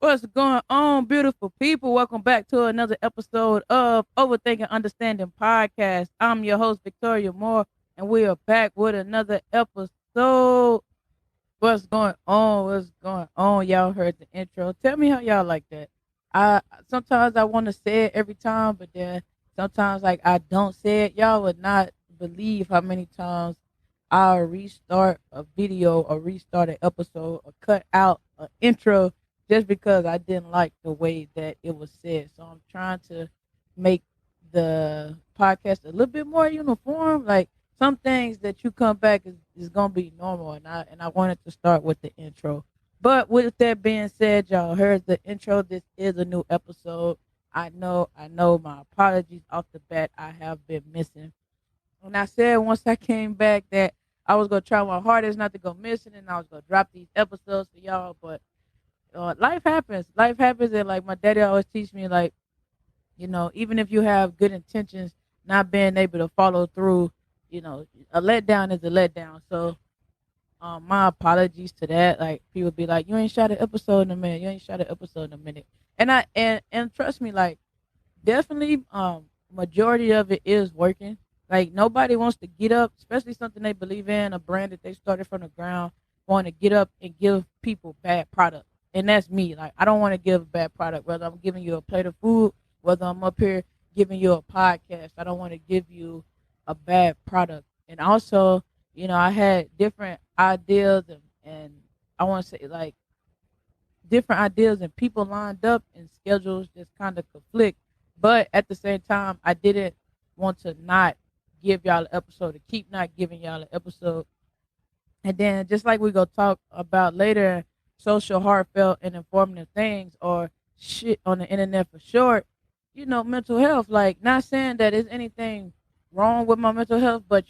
What's going on, beautiful people? Welcome back to another episode of Overthinking Understanding Podcast. I'm your host, Viktoriya Moore, and we are back with another episode. What's going on? What's going on? Y'all heard the intro. Tell me how y'all like that. I sometimes I want to say it every time, but then sometimes like I don't say it. Y'all would not believe how many times I'll restart a video or restart an episode or cut out an intro just because I didn't like the way that it was said. So I'm trying to make the podcast a little bit more uniform. Like some things that you come back is gonna be normal, and I wanted to start with the intro. But with that being said, y'all heard the intro. This is a new episode. I know. My apologies off the bat. I have been missing. And I said once I came back that I was gonna try my hardest not to go missing, and I was gonna drop these episodes for y'all. But life happens. Life happens, and like my daddy always teach me, like even if you have good intentions, not being able to follow through, a letdown is a letdown. So, my apologies to that. Like people be like, "You ain't shot an episode in a minute. You ain't shot an episode in a minute," and trust me, like definitely, majority of it is working. Like nobody wants to get up, especially something they believe in, a brand that they started from the ground, want to get up and give people bad product. And that's me. Like I don't want to give a bad product, whether I'm giving you a plate of food, whether I'm up here giving you a podcast. I don't want to give you a bad product. And also, I had different ideas and I want to say like different ideas and people lined up and schedules just kind of conflict. But at the same time, I didn't want to not give y'all an episode, to keep not giving y'all an episode. And then just like we go talk about later, social, heartfelt, and informative things or shit on the internet for short, mental health. Like not saying that there's anything wrong with my mental health, but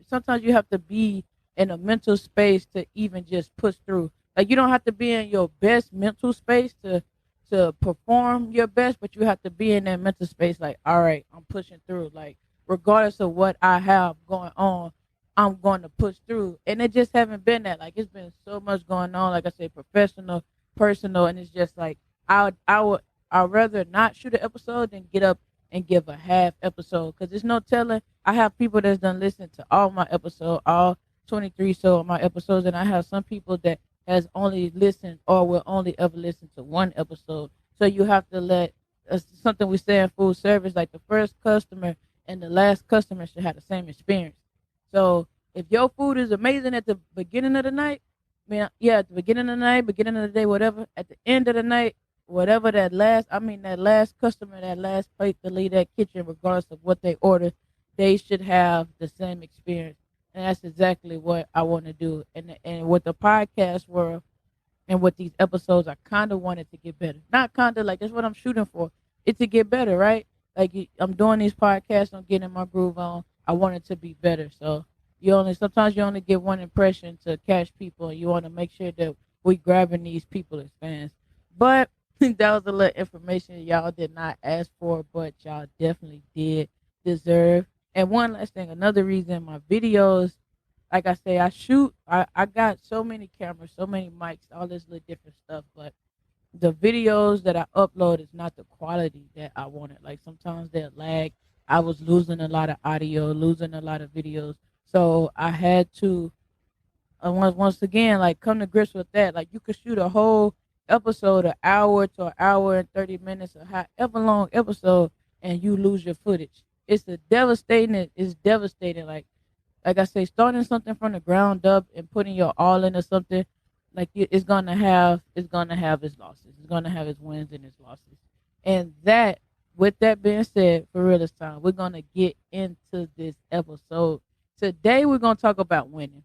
sometimes you have to be in a mental space to even just push through. Like you don't have to be in your best mental space to perform your best, but you have to be in that mental space like, all right, I'm pushing through. Like regardless of what I have going on, I'm going to push through. And it just haven't been that. Like it's been so much going on, like I say, professional, personal, and it's just like I'd rather not shoot an episode than get up and give a half episode. Cause there's no telling. I have people that's done listen to all my episodes, all 23 so of my episodes, and I have some people that has only listened or will only ever listen to one episode. So you have to let something we say in food service, like the first customer and the last customer should have the same experience. So if your food is amazing at the beginning of the night, man, yeah, at the beginning of the night, beginning of the day, whatever, at the end of the night, whatever that last customer, that last plate to leave that kitchen, regardless of what they order, they should have the same experience. And that's exactly what I want to do. And with the podcast world and with these episodes, I kind of wanted to get better. Not kind of like that's what I'm shooting for. It's to get better, right? Like I'm doing these podcasts, I'm getting my groove on. I want it to be better. So sometimes you only get one impression to catch people. And you want to make sure that we grabbing these people as fans. But that was a little information y'all did not ask for, but y'all definitely did deserve. And one last thing, another reason my videos, like I say, I got so many cameras, so many mics, all this little different stuff, but the videos that I upload is not the quality that I wanted. Like sometimes they're lag. I was losing a lot of audio, losing a lot of videos. So I had to once again like come to grips with that. Like you could shoot a whole episode, an hour to an hour and 30 minutes, or however long episode, and you lose your footage. It's devastating. Like I say, starting something from the ground up and putting your all into something, like it's gonna have its losses. It's gonna have its wins and its losses. And with that being said, for real this time, we're gonna get into this episode. Today we're gonna talk about winning.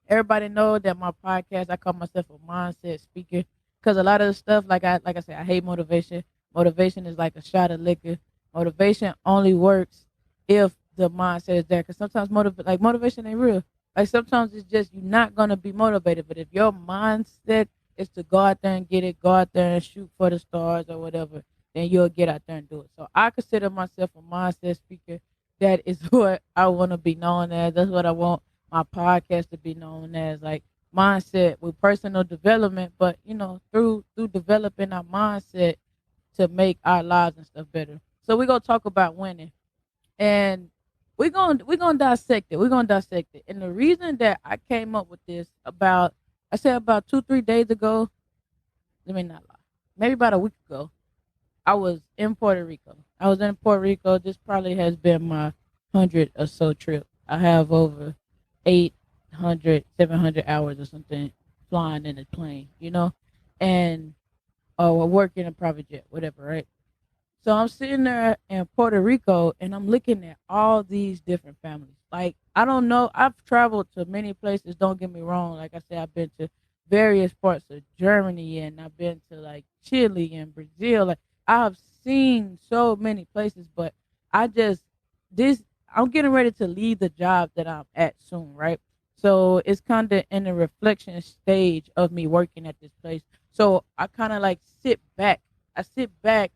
Everybody know that my podcast, I call myself a mindset speaker because a lot of the stuff, like I said, I hate motivation. Motivation is like a shot of liquor. Motivation only works if the mindset is there. Because sometimes motivation ain't real. Like sometimes it's just you're not gonna be motivated. But if your mindset is to go out there and get it, go out there and shoot for the stars or whatever, then you'll get out there and do it. So I consider myself a mindset speaker. That is what I want to be known as. That's what I want my podcast to be known as. Like mindset with personal development, but through developing our mindset to make our lives and stuff better. So we're gonna talk about winning, and we're gonna dissect it. We're gonna dissect it. And the reason that I came up with this I said about 2-3 days ago. Let me not lie. Maybe about a week ago, I was in Puerto Rico. I was in Puerto Rico. This probably has been my 100 or so trip. I have over 800, 700 hours or something flying in a plane, and work in a private jet, whatever, right? So I'm sitting there in Puerto Rico and I'm looking at all these different families. Like, I don't know. I've traveled to many places. Don't get me wrong. Like I said, I've been to various parts of Germany and I've been to like Chile and Brazil. Like, I've seen so many places, but I just, this, I'm getting ready to leave the job that I'm at soon, right? So it's kind of in the reflection stage of me working at this place. So I kind of like sit back. I sit back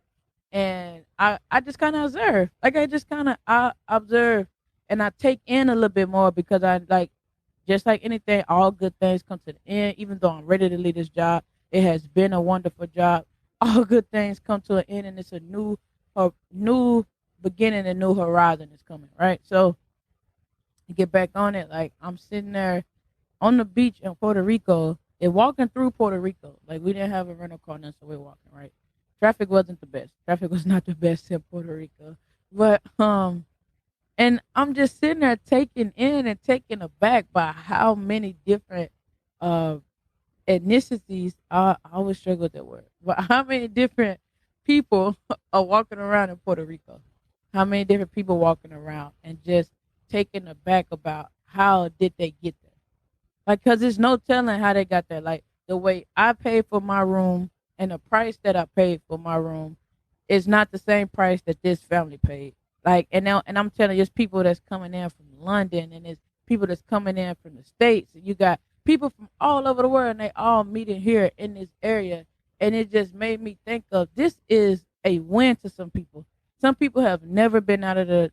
and I just kind of observe. Like, I just kind of I observe and I take in a little bit more because I like, just like anything, all good things come to the end. Even though I'm ready to leave this job, it has been a wonderful job. All good things come to an end, and it's a new beginning, a new horizon is coming. Right, so to get back on it, like I'm sitting there on the beach in Puerto Rico and walking through Puerto Rico. Like, we didn't have a rental car, then, so we're walking, right? Traffic wasn't the best. Traffic was not the best in Puerto Rico. But and I'm just sitting there taking in and taken aback by how many different uh ethnicities, I always struggle with that word. But how many different people are walking around in Puerto Rico? How many different people walking around and just taken aback about how did they get there? Like, cause there's no telling how they got there. Like, the way I paid for my room and the price that I paid for my room is not the same price that this family paid. Like, and now, and I'm telling you, it's people that's coming in from London, and it's people that's coming in from the States, and you got people from all over the world, and they all meeting here in this area, and it just made me think of, this is a win to some people. Some people have never been out of their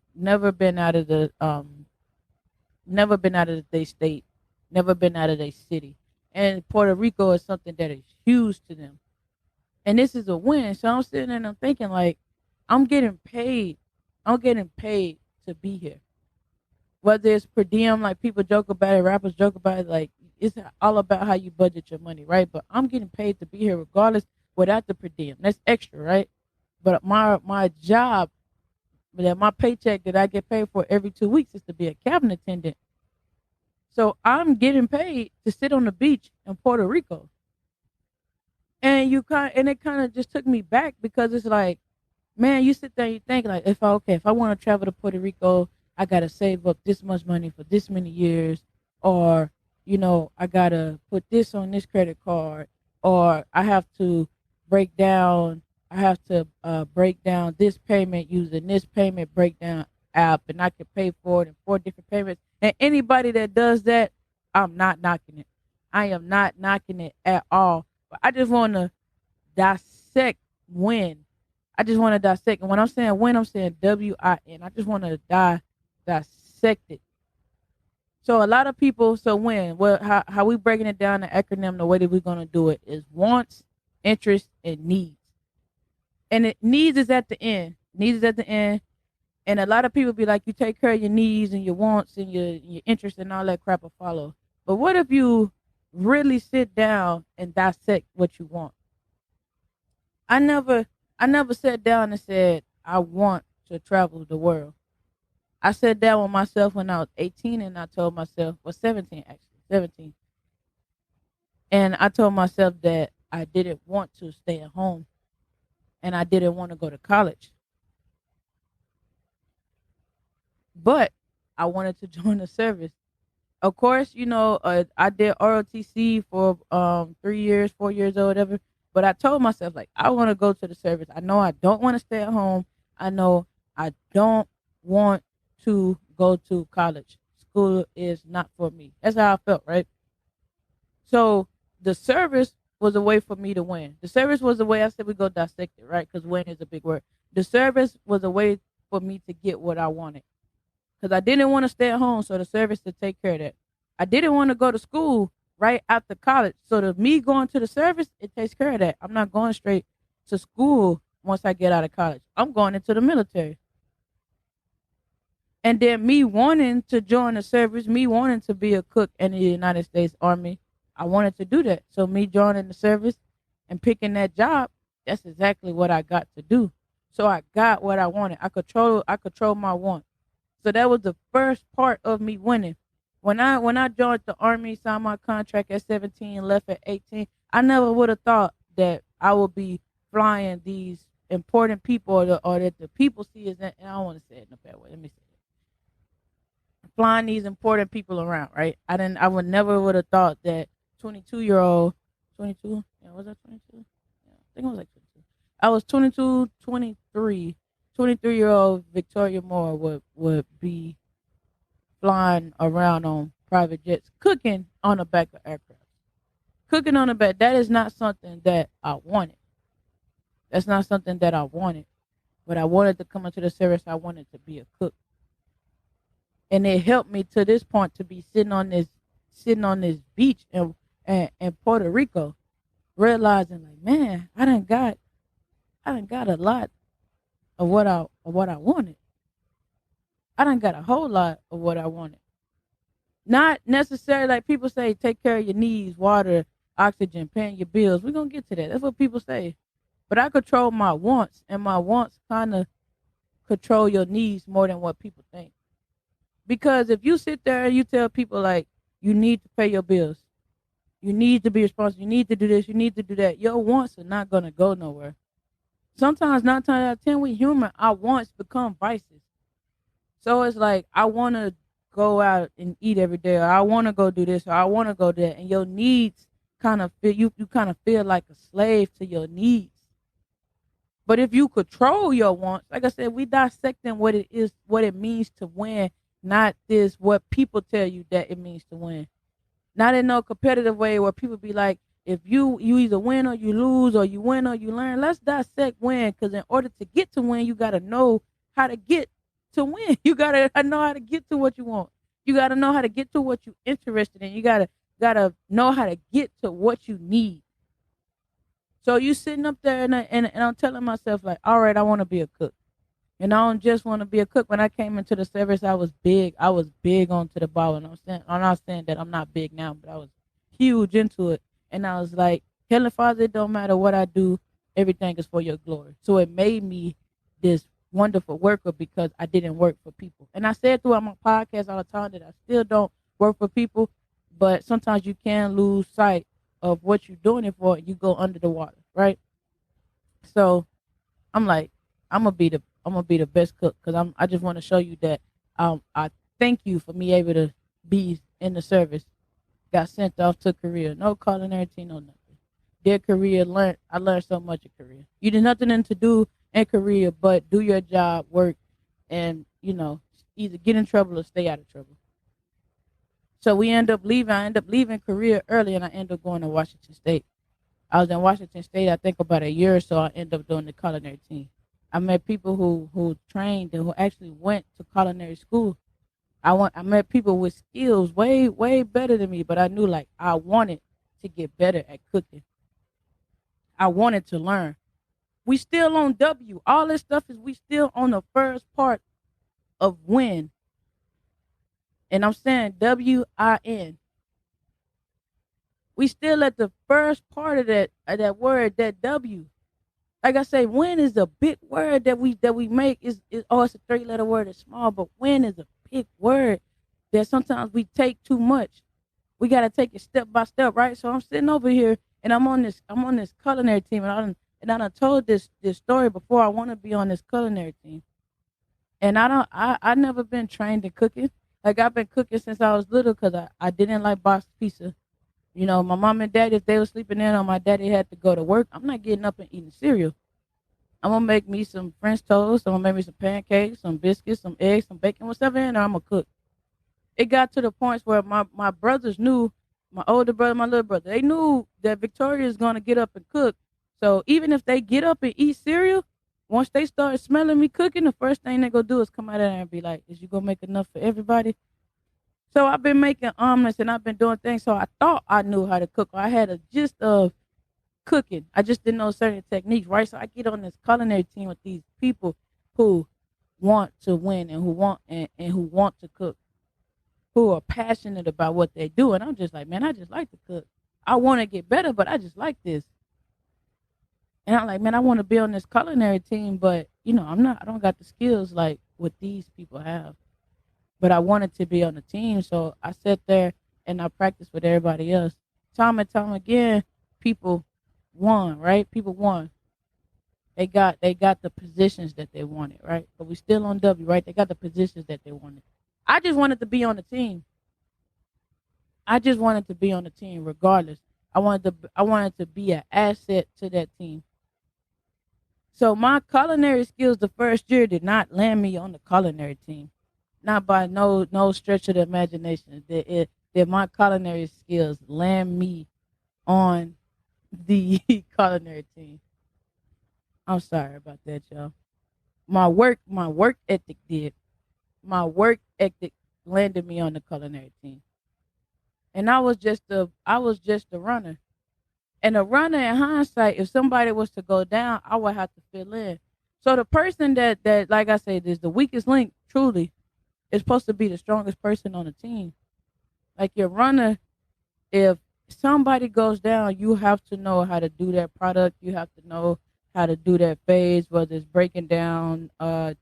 state, never been out of their city. And Puerto Rico is something that is huge to them. And this is a win. So I'm sitting there and I'm thinking, like, I'm getting paid. I'm getting paid to be here. Whether it's per diem, like people joke about it, rappers joke about it, like it's all about how you budget your money, right? But I'm getting paid to be here regardless without the per diem. That's extra, right? But my job, my paycheck that I get paid for every 2 weeks is to be a cabin attendant. So I'm getting paid to sit on the beach in Puerto Rico. And it kind of just took me back because it's like, man, you sit there and you think like, if I want to travel to Puerto Rico, I gotta save up this much money for this many years, or I gotta put this on this credit card, or I have to break down. I have to break down this payment using this payment breakdown app, and I can pay for it in 4 different payments. And anybody that does that, I'm not knocking it. I am not knocking it at all. But I just want to dissect when. I just want to dissect. And when I'm saying when, I'm saying WIN. I just want to dissect it. So a lot of people, so when, well, how we breaking it down, the acronym, the way that we're going to do it is wants, interests, and needs. And needs is at the end. Needs is at the end. And a lot of people be like, you take care of your needs and your wants and your interests and all that crap will follow. But what if you really sit down and dissect what you want? I never sat down and said, I want to travel the world. I sat down with myself when I was 18 and I told myself, well, 17 actually, 17. And I told myself that I didn't want to stay at home and I didn't want to go to college. But I wanted to join the service. Of course, I did ROTC for 3 years, 4 years or whatever. But I told myself, like, I want to go to the service. I know I don't want to stay at home. I know I don't want to go to college. School is not for me. That's how I felt, right? So the service was a way for me to win. The service was a way, I said we go dissect it, right? Because win is a big word. The service was a way for me to get what I wanted. Because I didn't want to stay at home, so the service to take care of that. I didn't want to go to school, right after college. So me going to the service, it takes care of that. I'm not going straight to school once I get out of college. I'm going into the military. And then me wanting to join the service, me wanting to be a cook in the United States Army, I wanted to do that. So me joining the service and picking that job, that's exactly what I got to do. So I got what I wanted. I control my want. So that was the first part of me winning. When I joined the Army, signed my contract at 17, left at 18, I never would have thought that I would be flying these important people, or that the people see as, and I don't want to say it in a bad way. Let me say it. Flying these important people around, right? I would never would have thought that 22-year-old, 22, yeah, was I 22? Yeah, I think I was like 22. I was 22, 23, 23-year-old Viktoriya Moore would be flying around on private jets, cooking on the back of aircraft. Cooking on the back, that is not something that I wanted. That's not something that I wanted. But I wanted to come into the service. I wanted to be a cook. And it helped me to this point to be sitting on this beach in Puerto Rico, realizing like, man, I done got a lot of what I wanted. I done got a whole lot of what I wanted. Not necessarily like people say, take care of your needs, water, oxygen, paying your bills. We're gonna get to that. That's what people say. But I control my wants, and my wants kind of control your needs more than what people think. Because if you sit there and you tell people like, you need to pay your bills, you need to be responsible, you need to do this, you need to do that, your wants are not gonna go nowhere. Sometimes 9 times out of 10 we human, our wants become vices. So it's like, I want to go out and eat every day, or I want to go do this, or I want to go do that. And your needs kind of feel, you kind of feel like a slave to your needs. But if you control your wants, like I said, we dissecting what it is, what it means to win, not this, what people tell you that it means to win. Not in no competitive way where people be like, if you either win or you lose, or you win or you learn. Let's dissect win, because in order to get to win, you got to know how to get to win. You gotta know how to get to what you want. You gotta know how to get to what you're interested in. You gotta know how to get to what you need. So you sitting up there and I'm telling myself like, all right, I want to be a cook. And I don't just want to be a cook. When I came into the service, I was big. I was big onto the ball. And I'm not saying that I'm not big now, but I was huge into it. And I was like, Heavenly Father, it don't matter what I do, everything is for your glory. So it made me this wonderful worker, because I didn't work for people. And I said throughout my podcast all the time that I still don't work for people, but sometimes you can lose sight of what you're doing it for, and you go under the water, right? So I'm like, I'm gonna be the best cook, because I just want to show you that I thank you for me able to be in the service. Got sent off to Korea, no culinary team, no nothing. Did Korea, I learned so much in Korea. You did nothing to do in Korea but do your job, work, and either get in trouble or stay out of trouble. So we end up leaving. I end up leaving Korea early, and I end up going to Washington State. I was in Washington State, I think about a year or so. I end up doing the culinary team. I met people who trained and who actually went to culinary school. I met people with skills way better than me, but I knew like I wanted to get better at cooking. I wanted to learn. We still on W. All this stuff is we still on the first part of win. And I'm saying WIN. We still at the first part of that word, that W. Like I say, win is a big word that we make. It's a 3-letter word. It's small, but win is a big word that sometimes we take too much. We gotta take it step by step, right? So I'm sitting over here and I'm on this culinary team, and I done told this story before. I want to be on this culinary team. And I never been trained in cooking. Like I've been cooking since I was little, because I didn't like boxed pizza. My mom and dad, if they were sleeping in or my daddy had to go to work, I'm not getting up and eating cereal. I'm going to make me some French toast. I'm going to make me some pancakes, some biscuits, some eggs, some bacon, whatever, and I'm going to cook. It got to the point where my brothers knew, my older brother, my little brother, they knew that Viktoriya is going to get up and cook. So even if they get up and eat cereal, once they start smelling me cooking, the first thing they going to do is come out of there and be like, is you going to make enough for everybody? So I've been making omelets and I've been doing things. So I thought I knew how to cook. I had a gist of cooking. I just didn't know certain techniques, right? So I get on this culinary team with these people who want to win and who want to cook, who are passionate about what they do. And I'm just like, man, I just like to cook. I want to get better, but I just like this. And I'm like, man, I want to be on this culinary team, but I don't got the skills like what these people have. But I wanted to be on the team, so I sat there and I practiced with everybody else. Time and time again, people won, right? People won. They got the positions that they wanted, right? But we still on W, right? They got the positions that they wanted. I just wanted to be on the team. I just wanted to be on the team regardless. I wanted to be an asset to that team. So my culinary skills the first year did not land me on the culinary team. Not by no stretch of the imagination. That my culinary skills land me on the culinary team. I'm sorry about that, y'all. My work ethic did. My work ethic landed me on the culinary team. And I was just a runner. And a runner in hindsight, if somebody was to go down, I would have to fill in. So the person that like I said is the weakest link, truly, is supposed to be the strongest person on the team. Like your runner, if somebody goes down, you have to know how to do that product. You have to know how to do that phase, whether it's breaking down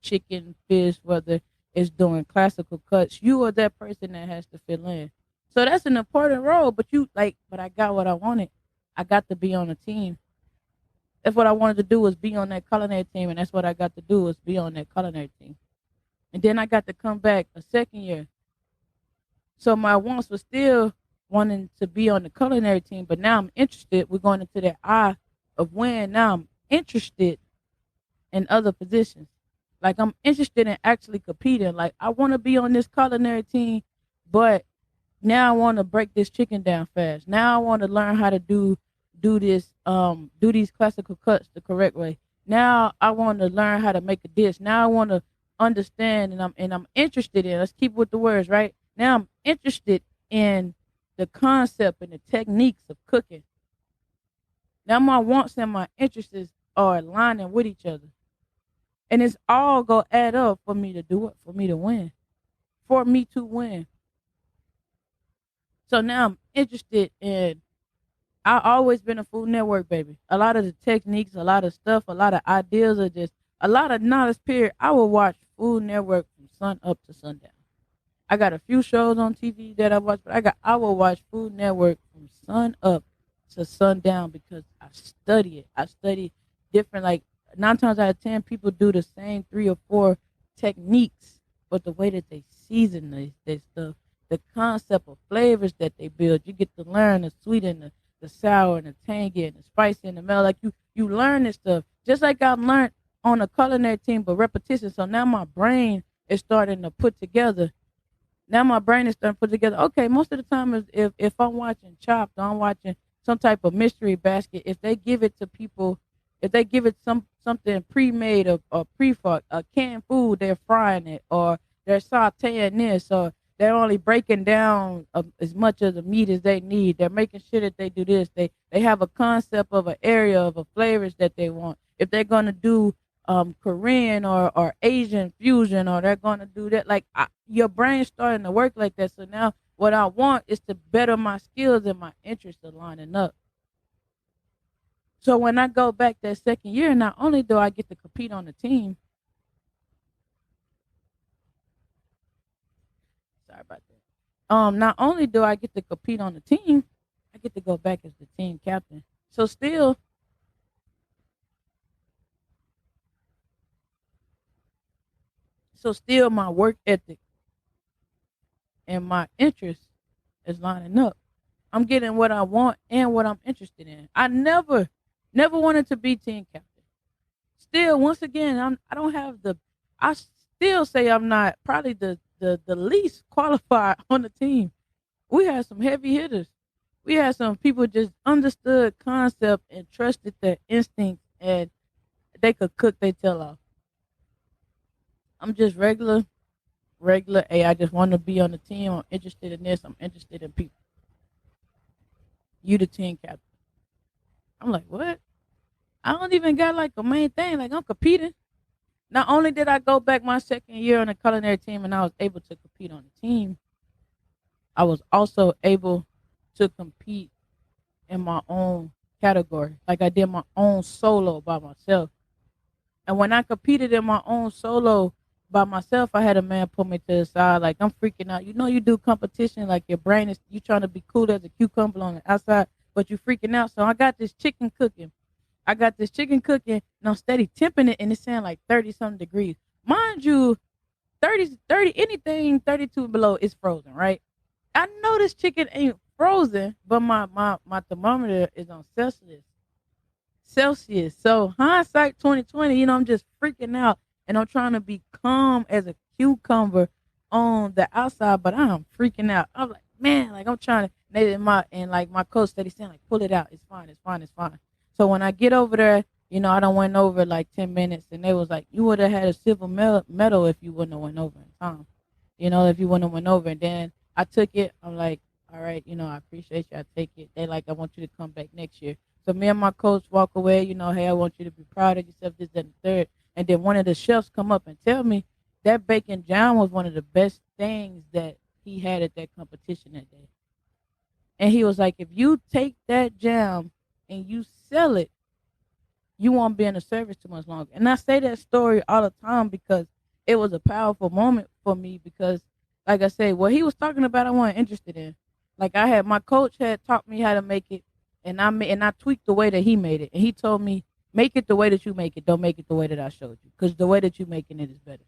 chicken, fish, whether it's doing classical cuts. You are that person that has to fill in. So that's an important role. But I got what I wanted. I got to be on a team. That's what I wanted to do, was be on that culinary team, and that's what I got to do, was be on that culinary team. And then I got to come back a second year. So my wants was still wanting to be on the culinary team, but now I'm interested. We're going into that eye of when. Now I'm interested in other positions. Like I'm interested in actually competing. Like I want to be on this culinary team, but now I want to break this chicken down fast. Now I want to learn how to do these classical cuts the correct way. Now I want to learn how to make a dish. Now I want to understand, and I'm interested in. Let's keep with the words, right? Now I'm interested in the concept and the techniques of cooking. Now my wants and my interests are aligning with each other, and it's all gonna add up for me to do it, for me to win, for me to win. So now I'm interested in. I always been a Food Network baby. A lot of the techniques, a lot of stuff, a lot of ideas are just a lot of knowledge. Period. I will watch Food Network from sun up to sundown. I got a few shows on TV that I watch, but I will watch Food Network from sun up to sundown because I study it. I study different, like 9 times out of 10 people do the same 3 or 4 techniques, but the way that they season this stuff, the concept of flavors that they build, you get to learn the sweet and the sour and the tangy and the spicy and the mellow. Like you learn this stuff just like I've learned on a culinary team, but repetition. So now my brain is starting to put together. Now my brain is starting to put together. Okay, most of the time is if I'm watching Chopped or I'm watching some type of mystery basket, if they give it to people, if they give it something pre-made or pre-fucked, a canned food, they're frying it or they're sauteing this or they're only breaking down as much of the meat as they need. They're making sure that they do this. They have a concept of an area of a flavors that they want. If they're gonna do Korean or Asian fusion, or they're gonna do that, like your brain's starting to work like that. So now what I want is to better my skills and my interests are lining up. So when I go back that second year, not only do I get to compete on the team, sorry about that. Not only do I get to compete on the team, I get to go back as the team captain. So still my work ethic and my interest is lining up. I'm getting what I want and what I'm interested in. I never wanted to be team captain. Still, once again, I don't have the. I still say I'm not probably the least qualified on the team. We had some heavy hitters. We had some people just understood concept and trusted their instincts, and they could cook their tail off. I'm just regular regular. Hey, I just want to be on the team. I'm interested in this. I'm interested in people. You the team captain. I'm like, what? I don't even got like a main thing. Like I'm competing. Not only did I go back my second year on the culinary team and I was able to compete on the team, I was also able to compete in my own category. Like I did my own solo by myself. And when I competed in my own solo by myself, I had a man pull me to the side, like I'm freaking out. You know, you do competition, like your brain is you trying to be cool as a cucumber on the outside, but you freaking out. So I got this chicken cooking. And I'm steady temping it, and it's saying like 30 something degrees. Mind you, 30, anything 32 below is frozen, right? I know this chicken ain't frozen, but my thermometer is on Celsius. So hindsight 2020, I'm just freaking out and I'm trying to be calm as a cucumber on the outside, but I'm freaking out. I'm like, man, like I'm trying to and like my coach steady saying like pull it out. It's fine, it's fine, it's fine. So when I get over there, I don't went over like 10 minutes and they was like, you would have had a silver medal if you wouldn't have went over in time. If you wouldn't have went over. And then I took it. I'm like, all right, I appreciate you. I take it. They like, I want you to come back next year. So me and my coach walk away, hey, I want you to be proud of yourself, this, that, and the third. And then one of the chefs come up and tell me that bacon jam was one of the best things that he had at that competition that day. And he was like, if you take that jam and you sell it, you won't be in the service too much longer. And I say that story all the time because it was a powerful moment for me because, like I said, what he was talking about, I wasn't interested in. Like my coach had taught me how to make it, and I tweaked the way that he made it. And he told me, make it the way that you make it. Don't make it the way that I showed you, because the way that you're making it is better.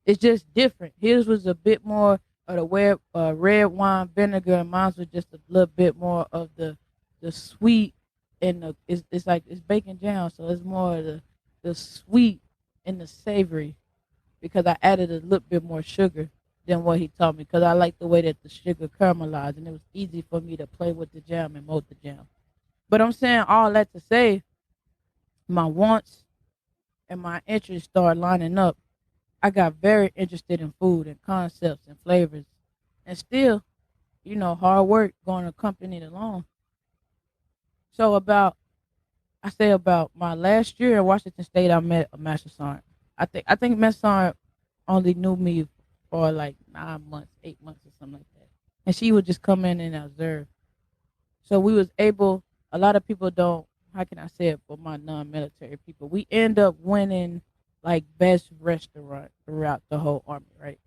It's just different. His was a bit more of the red wine vinegar, and mine was just a little bit more of the sweet and it's like it's bacon jam, so it's more of the sweet and the savory because I added a little bit more sugar than what he taught me because I like the way that the sugar caramelized and it was easy for me to play with the jam and mold the jam. But I'm saying all that to say my wants and my interests started lining up. I got very interested in food and concepts and flavors and still, hard work going to accompany it along. So about my last year in Washington State, I met a master sergeant. I think master sergeant only knew me for like 9 months, 8 months, or something like that. And she would just come in and observe. So we was able. A lot of people don't. How can I say it for my non-military people? We end up winning like best restaurant throughout the whole army, right?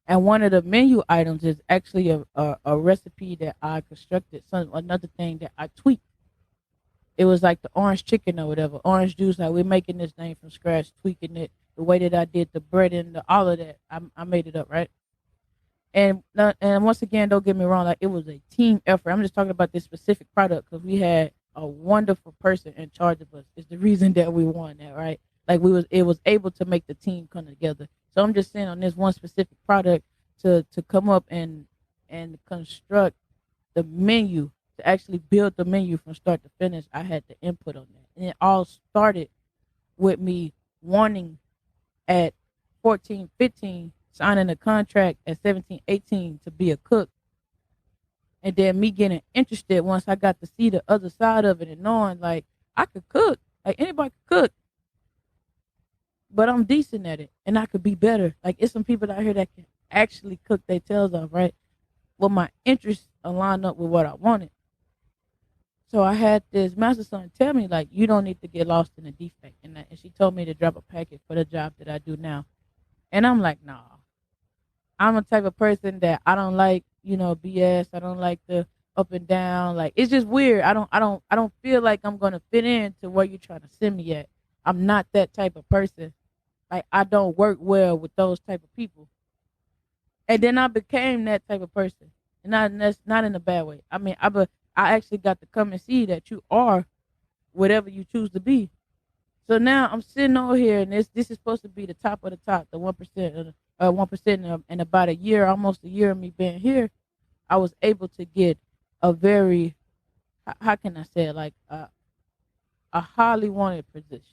And one of the menu items is actually a recipe that I constructed. Another thing that I tweaked. It was like the orange chicken or whatever, orange juice. Like we're making this thing from scratch, tweaking it the way that I did the bread and all of that. I made it up, right? And once again, don't get me wrong, like it was a team effort. I'm just talking about this specific product because we had a wonderful person in charge of us. It's the reason that we won that, right? Like it was able to make the team come together. So I'm just saying on this one specific product to come up and construct the menu, to actually build the menu from start to finish, I had the input on that. And it all started with me wanting at 14, 15, signing a contract at 17, 18 to be a cook. And then me getting interested once I got to see the other side of it and knowing like I could cook. Like anybody could cook. But I'm decent at it and I could be better. Like it's some people out here that can actually cook their tails off, right? Well, my interests aligned up with what I wanted. So I had this master sergeant tell me, like, you don't need to get lost in a defect. And she told me to drop a packet for the job that I do now. And I'm like, nah. I'm a type of person that I don't like, BS. I don't like the up and down. Like, it's just weird. I don't feel like I'm going to fit into where you're trying to send me at. I'm not that type of person. Like, I don't work well with those type of people. And then I became that type of person. And that's not in a bad way. I mean, I actually got to come and see that you are whatever you choose to be. So now I'm sitting over here, and this is supposed to be the top of the top, the 1%, 1%. In about a year, almost a year of me being here, I was able to get a very, how can I say it, like a highly wanted position.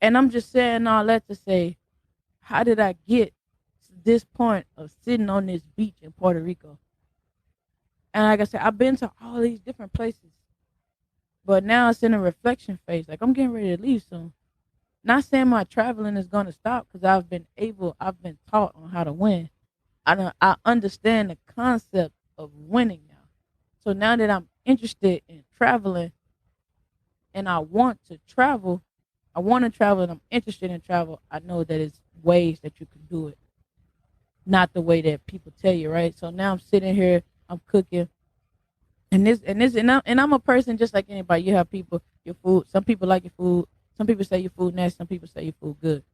And I'm just saying all that to say, how did I get this point of sitting on this beach in Puerto Rico. And like I said, I've been to all these different places, but now it's in a reflection phase. Like I'm getting ready to leave soon. Not saying my traveling is going to stop because I've been taught on how to win. I understand the concept of winning now. So now that I'm interested in traveling and I want to travel and I'm interested in travel, I know that it's ways that you can do it, not the way that people tell you, right? So now I'm sitting here, I'm cooking, and I'm a person just like anybody. You have people, your food. Some people like your food. Some people say your food nasty. Some people say your food good.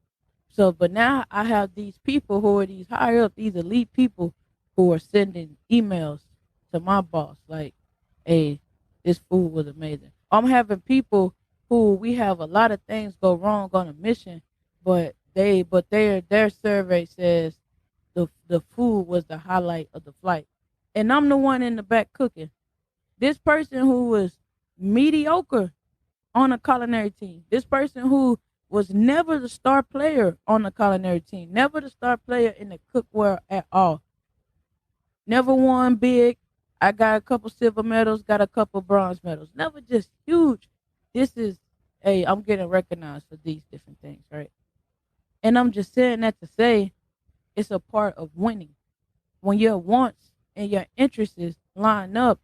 So, but now I have these people who are these higher up, these elite people who are sending emails to my boss like, "Hey, this food was amazing." I'm having people who we have a lot of things go wrong on a mission, but their survey says the food was the highlight of the flight, and I'm the one in the back cooking. This person who was mediocre on a culinary team. This person who was never the star player on the culinary team, never the star player in the cookware at all. Never won big. I got a couple silver medals, got a couple bronze medals. Never just huge. This is, hey, I'm getting recognized for these different things, right? And I'm just saying that to say it's a part of winning. When your wants and your interests line up,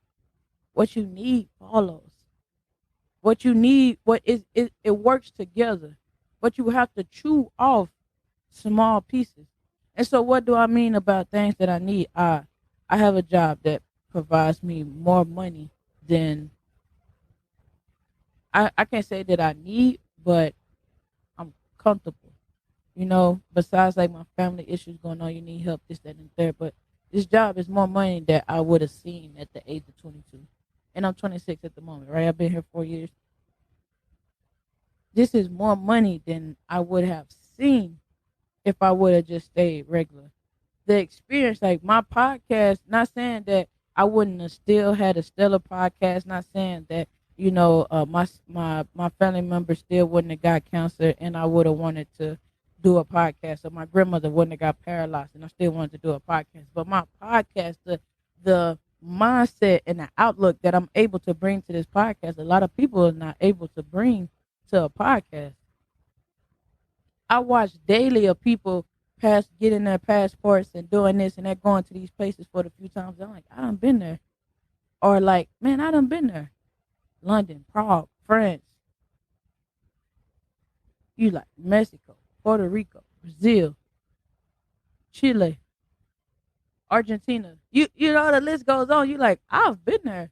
what you need follows. What you need, it works together. But you have to chew off small pieces. And so what do I mean about things that I need? I have a job that provides me more money than I can't say that I need, but I'm comfortable. Besides like my family issues going on, you need help, this, that, and third. But this job is more money that I would have seen at the age of 22. And I'm 26 at the moment, right? I've been here 4 years. This is more money than I would have seen if I would have just stayed regular. The experience, like my podcast, not saying that I wouldn't have still had a stellar podcast, not saying that, my family members still wouldn't have got cancer and I would have wanted to do a podcast, or my grandmother wouldn't have got paralyzed and I still wanted to do a podcast. But my podcast, the mindset and the outlook that I'm able to bring to this podcast, a lot of people are not able to bring to a podcast. I watch daily of people getting their passports and doing this and they're going to these places for the few times. I'm like, I done been there. Or like, man, I done been there. London, Prague, France. You like Mexico, Puerto Rico, Brazil, Chile, Argentina. You know the list goes on. You like, I've been there.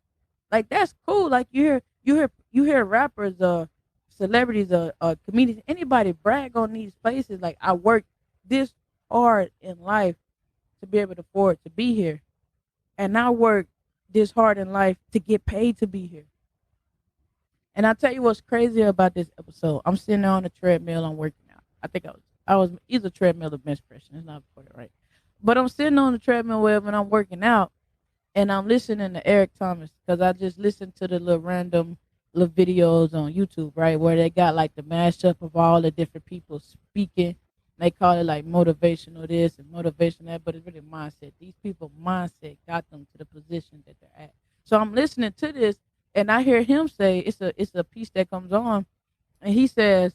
Like that's cool. Like you hear rappers, celebrities, comedians, anybody brag on these places. Like I worked this hard in life to be able to afford to be here, and I work this hard in life to get paid to be here. And I'll tell you what's crazy about this episode. I'm sitting there on the treadmill. I'm working out. I think I was either treadmill or bench press. It's not important, right? But I'm sitting on the treadmill wherever and I'm working out, and I'm listening to Eric Thomas because I just listened to the little random little videos on YouTube, right, where they got like the mashup of all the different people speaking. They call it like motivational this and motivation that, but it's really mindset. These people mindset got them to the position that they're at. So I'm listening to this, and I hear him say it's a piece that comes on, and he says,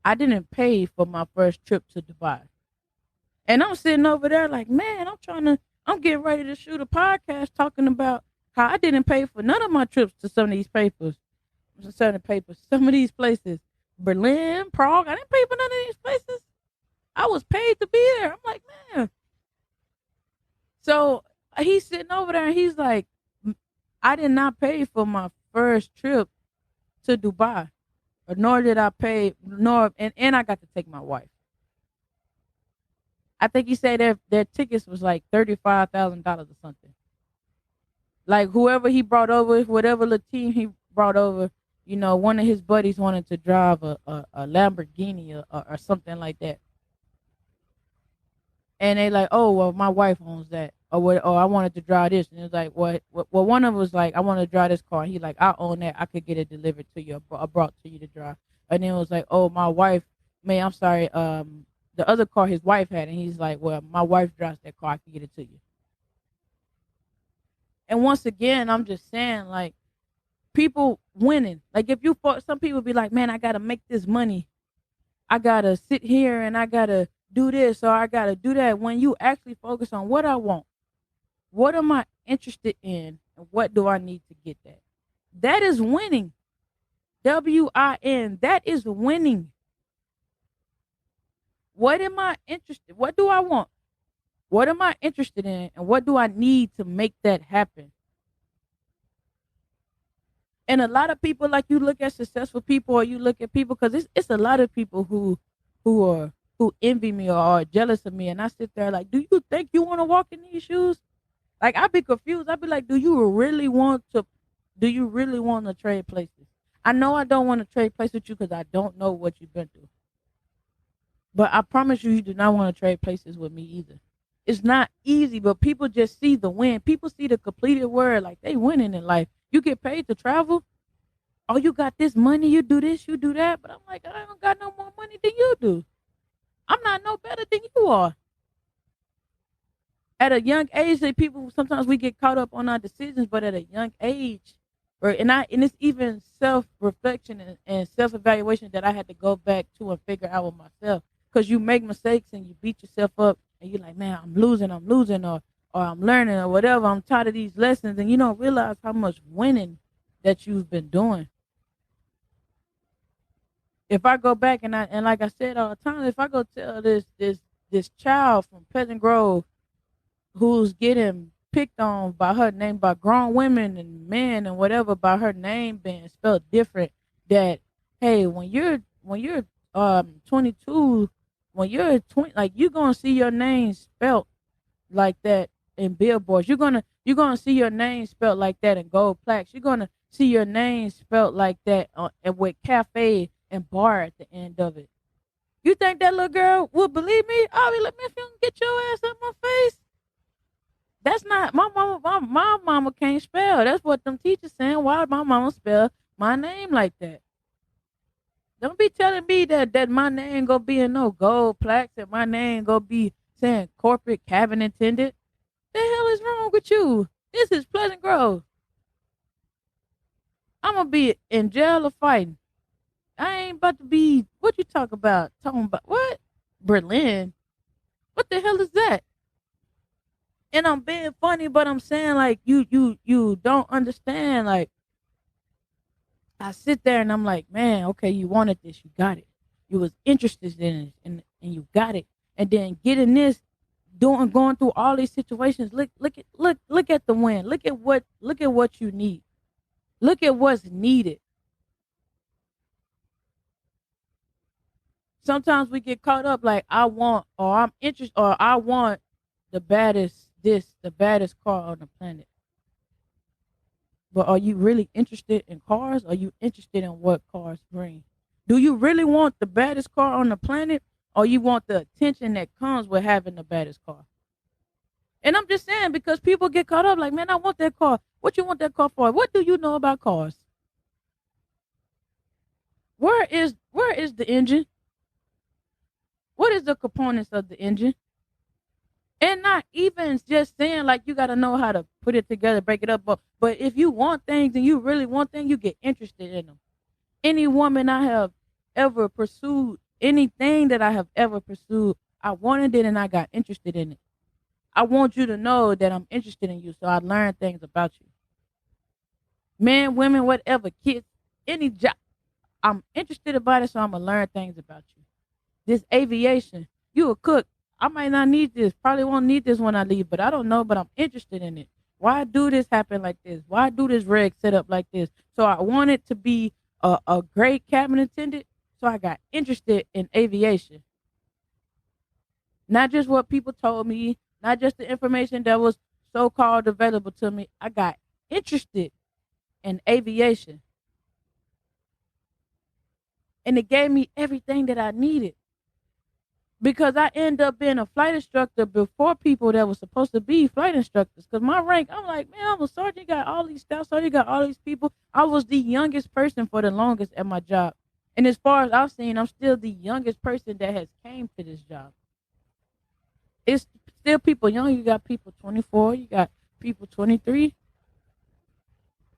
"I didn't pay for my first trip to Dubai," and I'm sitting over there like, man, I'm getting ready to shoot a podcast talking about how I didn't pay for none of my trips to some of these some of these places. Berlin, Prague, I didn't pay for none of these places. I was paid to be there. I'm like, man. So he's sitting over there and he's like, I did not pay for my first trip to Dubai. Or nor did I pay, and I got to take my wife. I think he said their tickets was like $35,000 or something. Like whoever he brought over, whatever the team he brought over, one of his buddies wanted to drive a Lamborghini or something like that. And they like, oh, well, my wife owns that. Or I wanted to drive this. And it was like, what? Well, one of them was like, I want to drive this car. And he like, I own that. I could get it delivered to you or brought to you to drive. And then it was like, oh, my wife, man, I'm sorry. the other car his wife had, and he's like, well, my wife drives that car, I can get it to you. And once again, I'm just saying, like, people winning. Like, if you some people be like, man, I gotta make this money, I gotta sit here and I gotta do this or I gotta do that. When you actually focus on what I want, what am I interested in, and what do I need to get that? That is winning. WIN. That is winning. What am I interested? What do I want? What am I interested in? And what do I need to make that happen? And a lot of people, like, you look at successful people or you look at people, because it's a lot of people who envy me or are jealous of me. And I sit there like, do you think you want to walk in these shoes? Like, I'd be confused. I'd be like, do you really want to trade places? I know I don't want to trade places with you because I don't know what you've been through. But I promise you, you do not want to trade places with me either. It's not easy, but people just see the win. People see the completed word, like they winning in life. You get paid to travel. Oh, you got this money, you do this, you do that. But I'm like, I don't got no more money than you do. I'm not no better than you are. At a young age, people, sometimes we get caught up on our decisions, but at a young age, and it's even self-reflection and self-evaluation that I had to go back to and figure out with myself. Because you make mistakes and you beat yourself up and you're like, man, I'm losing, or I'm learning or whatever. I'm tired of these lessons. And you don't realize how much winning that you've been doing. If I go back and like I said all the time, if I go tell this child from Pleasant Grove who's getting picked on by her name, by grown women and men and whatever, by her name being spelled different, that, hey, when you're 22, when you're 20, like, you're gonna see your name spelled like that in billboards. You're gonna see your name spelled like that in gold plaques. You're gonna see your name spelled like that and with cafe and bar at the end of it. You think that little girl would believe me? I'll be like, man, if you don't get your ass out my face. That's not my mama. My mama can't spell. That's what them teachers saying. Why my mama spell my name like that? Don't be telling me that my name gonna be in no gold plaques and my name gonna be saying corporate cabin attendant. The hell is wrong with you? This is Pleasant Grove. I'm gonna be in jail or fighting. I ain't about to be. What you talking about? Talking about what? Berlin? What the hell is that? And I'm being funny, but I'm saying, like, you don't understand. Like, I sit there and I'm like, man, okay, you wanted this, you got it. You was interested in it, and you got it. And then getting this, going through all these situations. Look at the win. Look at what you need. Look at what's needed. Sometimes we get caught up like, I want, or I'm interested, or I want the baddest car on the planet. But are you really interested in cars? Are you interested in what cars bring? Do you really want the baddest car on the planet, or you want the attention that comes with having the baddest car? And I'm just saying, because people get caught up like, man, I want that car. What you want that car for? What do you know about cars? Where is the engine? What is the components of the engine? And not even just saying, like, you got to know how to put it together, break it up. But if you want things and you really want things, you get interested in them. Any woman I have ever pursued, anything that I have ever pursued, I wanted it and I got interested in it. I want you to know that I'm interested in you, so I learned things about you. Men, women, whatever, kids, any job. I'm interested about it, so I'm going to learn things about you. This aviation, you a cook. I might not need this. Probably won't need this when I leave, but I don't know, but I'm interested in it. Why do this happen like this? Why do this rig set up like this? So I want it to be a great cabin attendant, so I got interested in aviation. Not just what people told me, not just the information that was so-called available to me. I got interested in aviation. And it gave me everything that I needed. Because I ended up being a flight instructor before people that were supposed to be flight instructors. Because my rank, I'm like, man, I'm a sergeant, you got all these staff sergeant, you got all these people. I was the youngest person for the longest at my job. And as far as I've seen, I'm still the youngest person that has came to this job. It's still people young. You got people 24. You got people 23.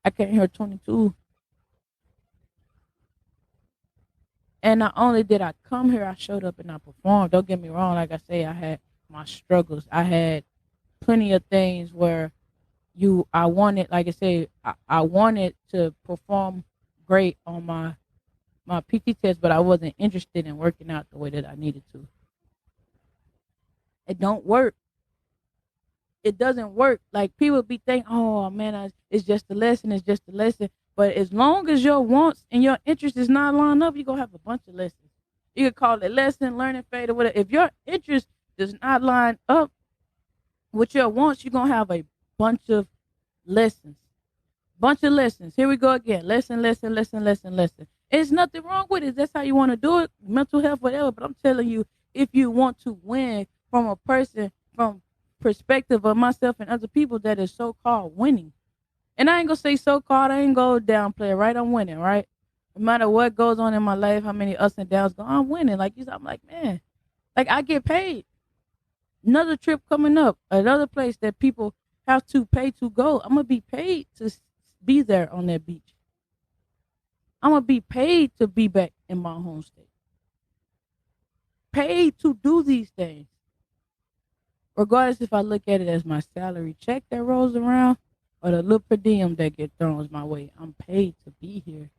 I can't hear 22. And not only did I come here, I showed up and I performed. Don't get me wrong. Like I say, I had my struggles. I had plenty of things where I wanted, like I say, I wanted to perform great on my PT test, but I wasn't interested in working out the way that I needed to. It don't work. It doesn't work. Like people be thinking, oh man, it's just a lesson. It's just a lesson. But as long as your wants and your interest is not lined up, you're going to have a bunch of lessons. You could call it lesson, learning fade, or whatever. If your interest does not line up with your wants, you're going to have a bunch of lessons. Bunch of lessons. Here we go again. Lesson, lesson, lesson, lesson, lesson. There's nothing wrong with it. That's how you want to do it. Mental health, whatever. But I'm telling you, if you want to win from a person, from perspective of myself and other people that is so-called winning. And I ain't gonna say so-called, I ain't gonna downplay it, right? I'm winning, right? No matter what goes on in my life, how many ups and downs go, I'm winning. Like you said, I'm like, man, like I get paid. Another trip coming up, another place that people have to pay to go. I'm gonna be paid to be there on that beach. I'm gonna be paid to be back in my home state. Paid to do these things. Regardless if I look at it as my salary check that rolls around or the little per diem that get thrown my way, I'm paid to be here.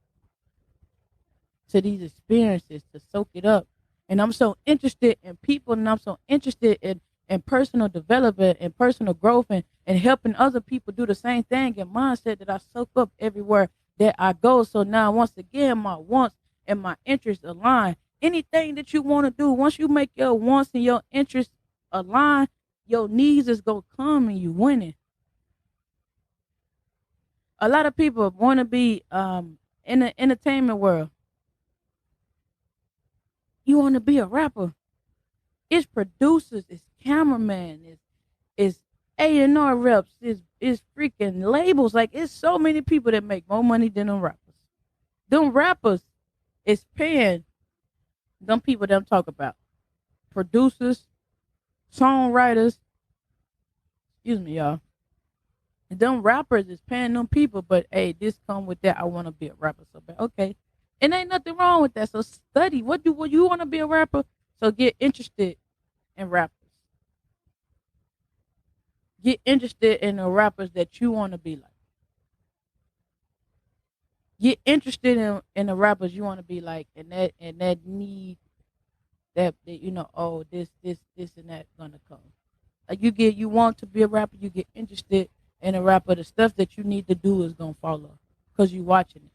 To these experiences, to soak it up. And I'm so interested in people, and I'm so interested in personal development and personal growth and helping other people do the same thing and mindset that I soak up everywhere that I go. So now, once again, my wants and my interests align. Anything that you want to do, once you make your wants and your interests align, your needs is going to come and you winning. A lot of people want to be in the entertainment world. You want to be a rapper. It's producers, it's cameramen, it's A&R reps, it's freaking labels. Like, it's so many people that make more money than them rappers. Them rappers is paying them people that I'm talking about. Producers, songwriters, excuse me, y'all. And them rappers is paying them people, but hey, this come with that. I want to be a rapper so bad. Okay. And ain't nothing wrong with that. So study. What you want to be a rapper? So get interested in rappers. Get interested in the rappers that you want to be like. Get interested in the rappers you want to be like, and that need that oh, this and that gonna come. Like you want to be a rapper, you get interested in a rapper, the stuff that you need to do is gonna follow because you watching it.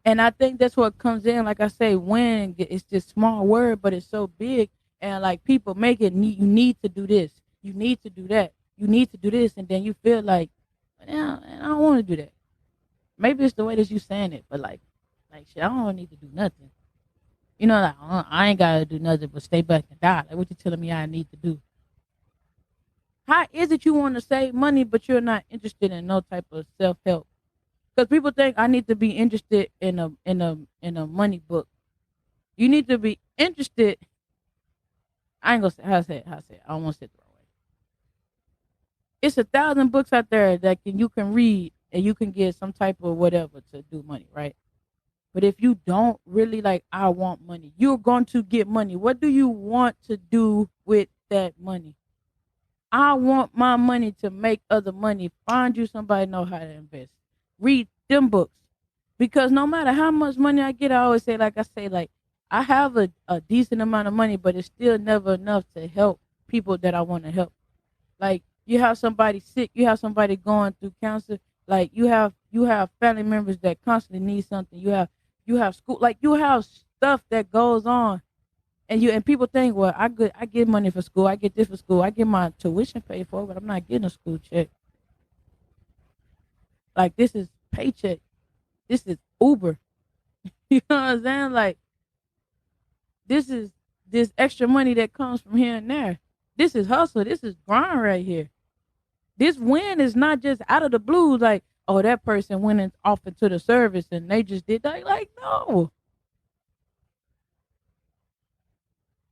And I think that's what comes in. Like I say, when it's just small word, but it's so big, and like people make it. You need to do this. You need to do that. You need to do this, and then you feel like, yeah, I don't want to do that. Maybe it's the way that you saying it, but like shit, I don't need to do nothing. Like I ain't gotta do nothing but stay back and die. Like what you telling me I need to do? How is it you want to save money, but you're not interested in no type of self-help? Because people think I need to be interested in a money book. You need to be interested. I ain't gonna say how I say it. I don't want to say it the wrong way. It's 1,000 books out there that you can read and you can get some type of whatever to do money, right? But if you don't really I want money, you're going to get money. What do you want to do with that money? I want my money to make other money. Find you somebody know how to invest. Read them books. Because no matter how much money I get, I always say, I have a decent amount of money, but it's still never enough to help people that I want to help. Like, you have somebody sick, you have somebody going through cancer, like you have family members that constantly need something. You have school, like you have stuff that goes on, and people think, well, I get money for school, I get this for school, I get my tuition paid for, but I'm not getting a school check. Like, this is paycheck, this is Uber. You know what I'm saying? Like, this is this extra money that comes from here and there. This is hustle. This is grind right here. This win is not just out of the blue. Like, oh, that person went off into the service and they just did that. Like, no.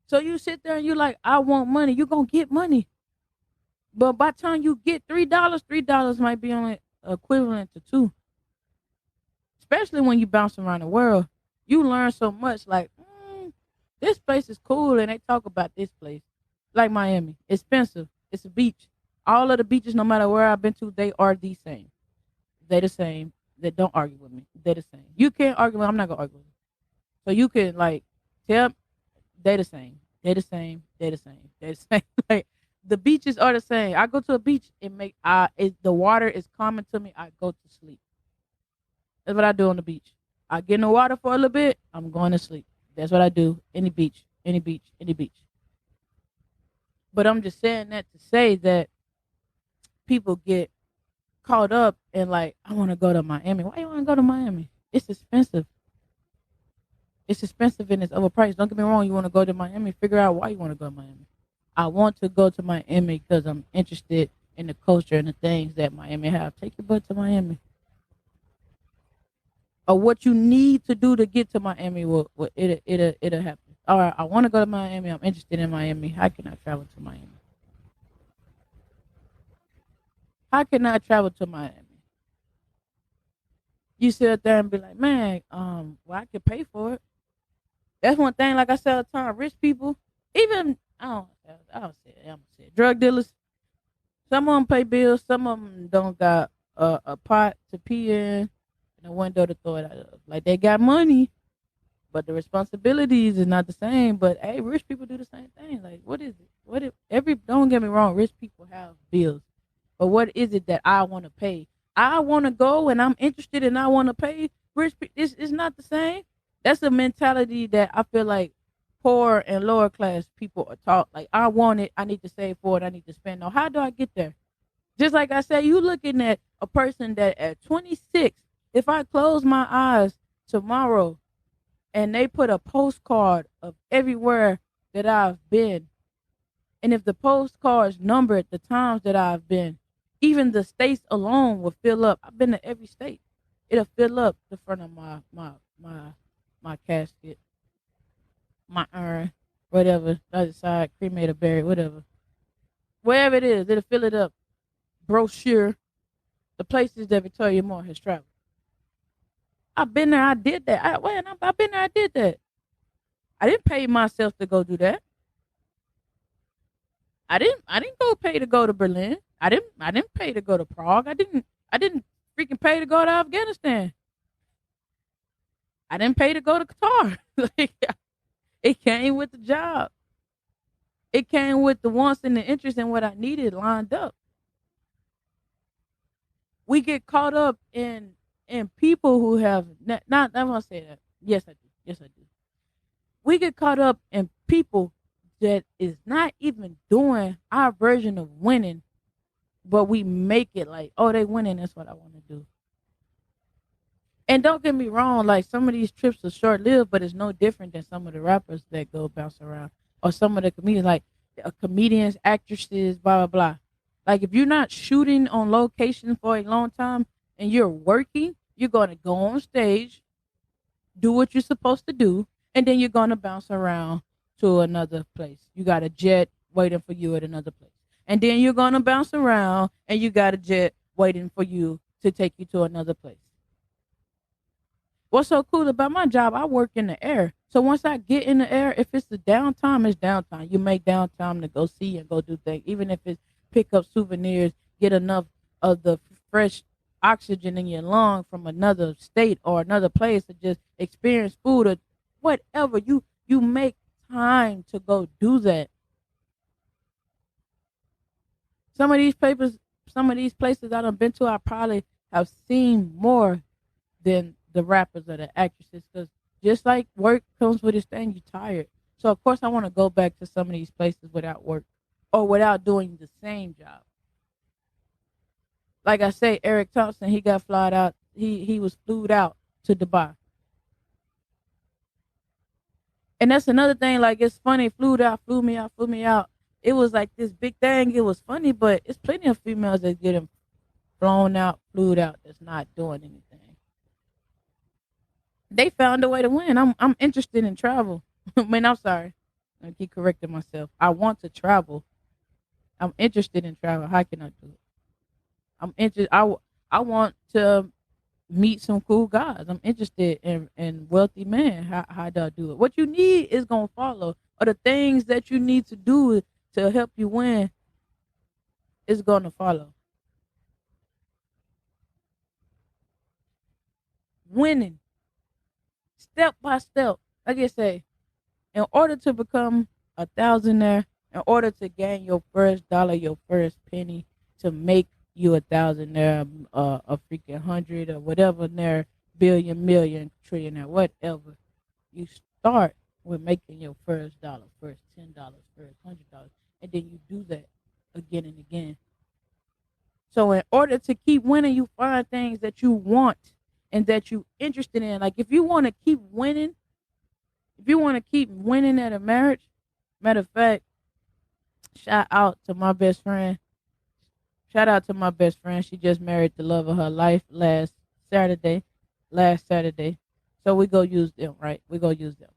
So you sit there and you like, I want money. You're going to get money. But by the time you get $3 might be only equivalent to two. Especially when you bounce around the world. You learn so much. Like, this place is cool, and they talk about this place. Like Miami. Expensive. It's a beach. All of the beaches, no matter where I've been to, they are the same. They the same. They don't argue with me. They're the same. You can't argue with me. I'm not going to argue with you. So you can, like, tell they the same. They the same. They the same. They the same. Like, the beaches are the same. I go to a beach and the water is calming to me. I go to sleep. That's what I do on the beach. I get in the water for a little bit. I'm going to sleep. That's what I do. Any beach, any beach, any beach. But I'm just saying that to say that people get caught up in like, I want to go to Miami. Why you want to go to Miami? It's expensive. It's expensive and it's overpriced. Don't get me wrong. You want to go to Miami, figure out why you want to go to Miami. I want to go to Miami because I'm interested in the culture and the things that Miami have. Take your butt to Miami. Or what you need to do to get to Miami, it'll happen. All right, I want to go to Miami. I'm interested in Miami. How can I travel to Miami? How can I travel to Miami? You sit there and be like, man, well, I can pay for it. That's one thing. Like I said all the time, rich people, even I don't say it. Drug dealers. Some of them pay bills. Some of them don't got a pot to pee in and a window to throw it out of. Like they got money, but the responsibilities is not the same. But hey, rich people do the same thing. Like what is it? Don't get me wrong, rich people have bills, but what is it that I want to pay? I want to go and I'm interested and I want to pay. Rich people, it's not the same. That's a mentality that I feel like poor and lower class people are taught. Like I want it, I need to save for it, I need to spend. No, how do I get there? Just like I said, you looking at a person that at 26, if I close my eyes tomorrow and they put a postcard of everywhere that I've been, and if the postcards numbered the times that I've been, even the states alone will fill up. I've been to every state. It'll fill up the front of my casket, my urn, whatever, the other side, cremated, buried, whatever. Wherever it is, it'll fill it up. Brochure, the places that Viktoriya Moore has traveled. I've been there, I did that. I've been there, I did that. I didn't pay myself to go do that. I didn't go pay to go to Berlin. I didn't pay to go to Prague. I didn't freaking pay to go to Afghanistan. I didn't pay to go to Qatar. Like, it came with the job. It came with the wants and the interest in what I needed lined up. We get caught up in people who have not I want to say that. Yes, I do. Yes, I do. We get caught up in people that is not even doing our version of winning, but we make it like, oh, they winning. That's what I want to do. And don't get me wrong, like some of these trips are short lived, but it's no different than some of the rappers that go bounce around, or some of the comedians, like comedians, actresses, blah blah blah. Like if you're not shooting on location for a long time and you're working, you're gonna go on stage, do what you're supposed to do, and then you're gonna bounce around to another place. You got a jet waiting for you at another place, and then you're gonna bounce around and you got a jet waiting for you to take you to another place. What's so cool about my job, I work in the air. So once I get in the air, if it's the downtime, it's downtime. You make downtime to go see and go do things. Even if it's pick up souvenirs, get enough of the fresh oxygen in your lung from another state or another place to just experience food or whatever. You make time to go do that. Some of these places I done been to, I probably have seen more than the rappers or the actresses, because just like work comes with this thing, you're tired. So of course I want to go back to some of these places without work or without doing the same job. Like I say, Eric Thompson, he got flied out. He was flued out to Dubai. And that's another thing, like it's funny, flew me out. It was like this big thing. It was funny, but it's plenty of females that get him flown out, flew out, that's not doing anything. They found a way to win. I'm interested in travel. I mean, I'm sorry. I keep correcting myself. I want to travel. I'm interested in travel. How can I do it? I'm interested. I want to meet some cool guys. I'm interested in wealthy men. How do I do it? What you need is gonna follow, or the things that you need to do to help you win is gonna follow. Winning step by step. Like I say, in order to become a thousandaire, in order to gain your first dollar, your first penny, to make you a thousandaire, a freaking hundred or whatever, there, billion, million, trillionaire, whatever. You start with making your first dollar, first $10, first $100, and then you do that again and again. So in order to keep winning, you find things that you want and that you interested in. Like if you want to keep winning, if you want to keep winning at a marriage, matter of fact, shout out to my best friend. Shout out to my best friend. She just married the love of her life Saturday. Last Saturday. So we go use them, right? We go use them.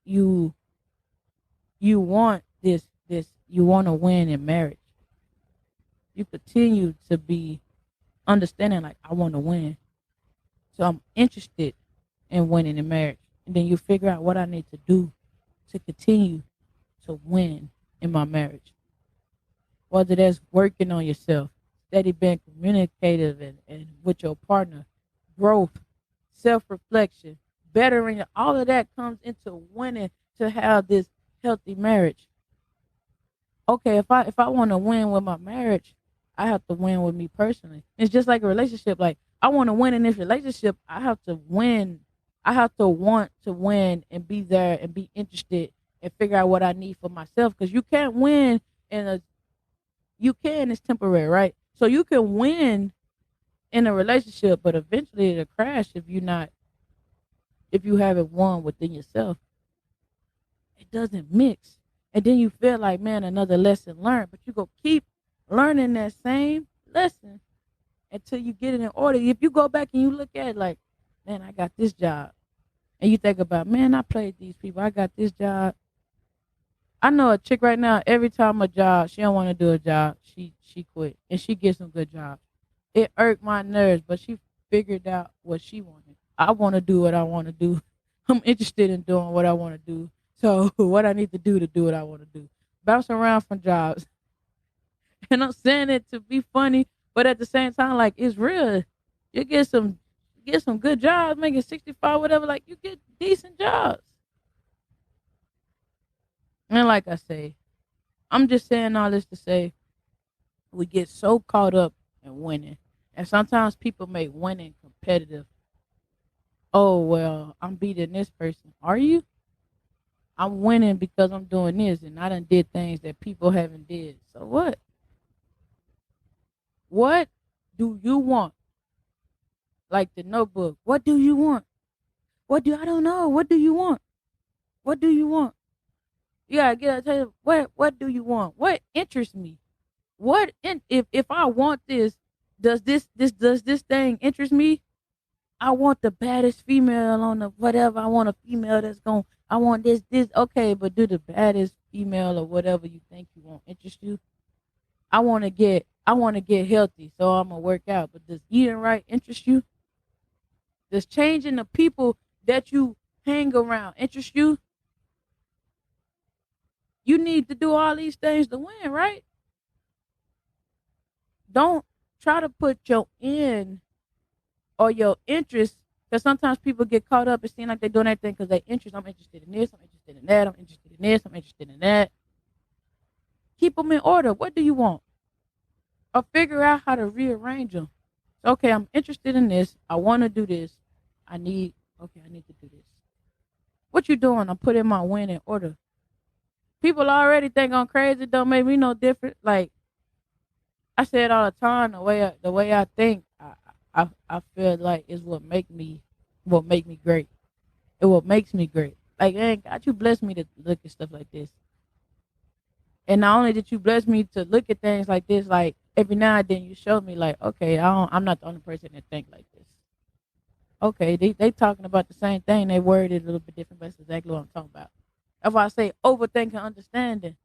You want this you want to win in marriage. You continue to be understanding like I want to win. So I'm interested in winning in marriage. And then you figure out what I need to do to continue to win in my marriage. Whether that's working on yourself, steady being communicative and with your partner, growth, self-reflection, bettering, all of that comes into winning to have this healthy marriage. Okay, if I want to win with my marriage, I have to win with me personally. It's just like a relationship. Like I want to win in this relationship, I have to win. I have to want to win and be there and be interested and figure out what I need for myself. Because you can't win it's temporary, right? So you can win in a relationship, but eventually it'll crash if you haven't won within yourself. It doesn't mix. And then you feel like, man, another lesson learned. But you go keep learning that same lesson until you get it in order. If you go back and you look at it like, man, I got this job. And you think about, man, I played these people. I got this job. I know a chick right now, every time a job, she don't want to do a job, she quit. And she gets some good jobs. It irked my nerves, but she figured out what she wanted. I want to do what I want to do. I'm interested in doing what I want to do. So what I need to do what I want to do. Bounce around from jobs. And I'm saying it to be funny, but at the same time, like it's real. You get some good jobs, making 65, whatever, like you get decent jobs. And like I say, I'm just saying all this to say we get so caught up in winning. And sometimes people make winning competitive. Oh, well, I'm beating this person. Are you? I'm winning because I'm doing this and I done did things that people haven't did. So what? What do you want? Like the Notebook. What do you want? I don't know. What do you want? What do you want? You gotta tell you what do you want? What interests me? If I want this, does this thing interest me? I want the baddest female on the whatever. I want a female that's going I want this okay, but do the baddest female or whatever you think you want interest you? I wanna get healthy, so I'm gonna work out. But does eating right interest you? Does changing the people that you hang around interest you? You need to do all these things to win, right? Don't try to put your end or your interest, because sometimes people get caught up and seem like they're doing everything because they interest. I'm interested in this, I'm interested in that, I'm interested in this, I'm interested in that. Keep them in order. What do you want? Or figure out how to rearrange them. Okay, I'm interested in this. I want to do this. I need to do this. What you doing? I'm putting my win in order. People already think I'm crazy. Don't make me no different. Like I say it all the time. The way I think, I feel like is what make me great. It what makes me great. Like, man, God, you bless me to look at stuff like this. And not only did you bless me to look at things like this, like every now and then you show me like, okay, I'm not the only person that think like this. Okay, they talking about the same thing. They worded a little bit different, but it's exactly what I'm talking about. That's why I say overthinking, understanding.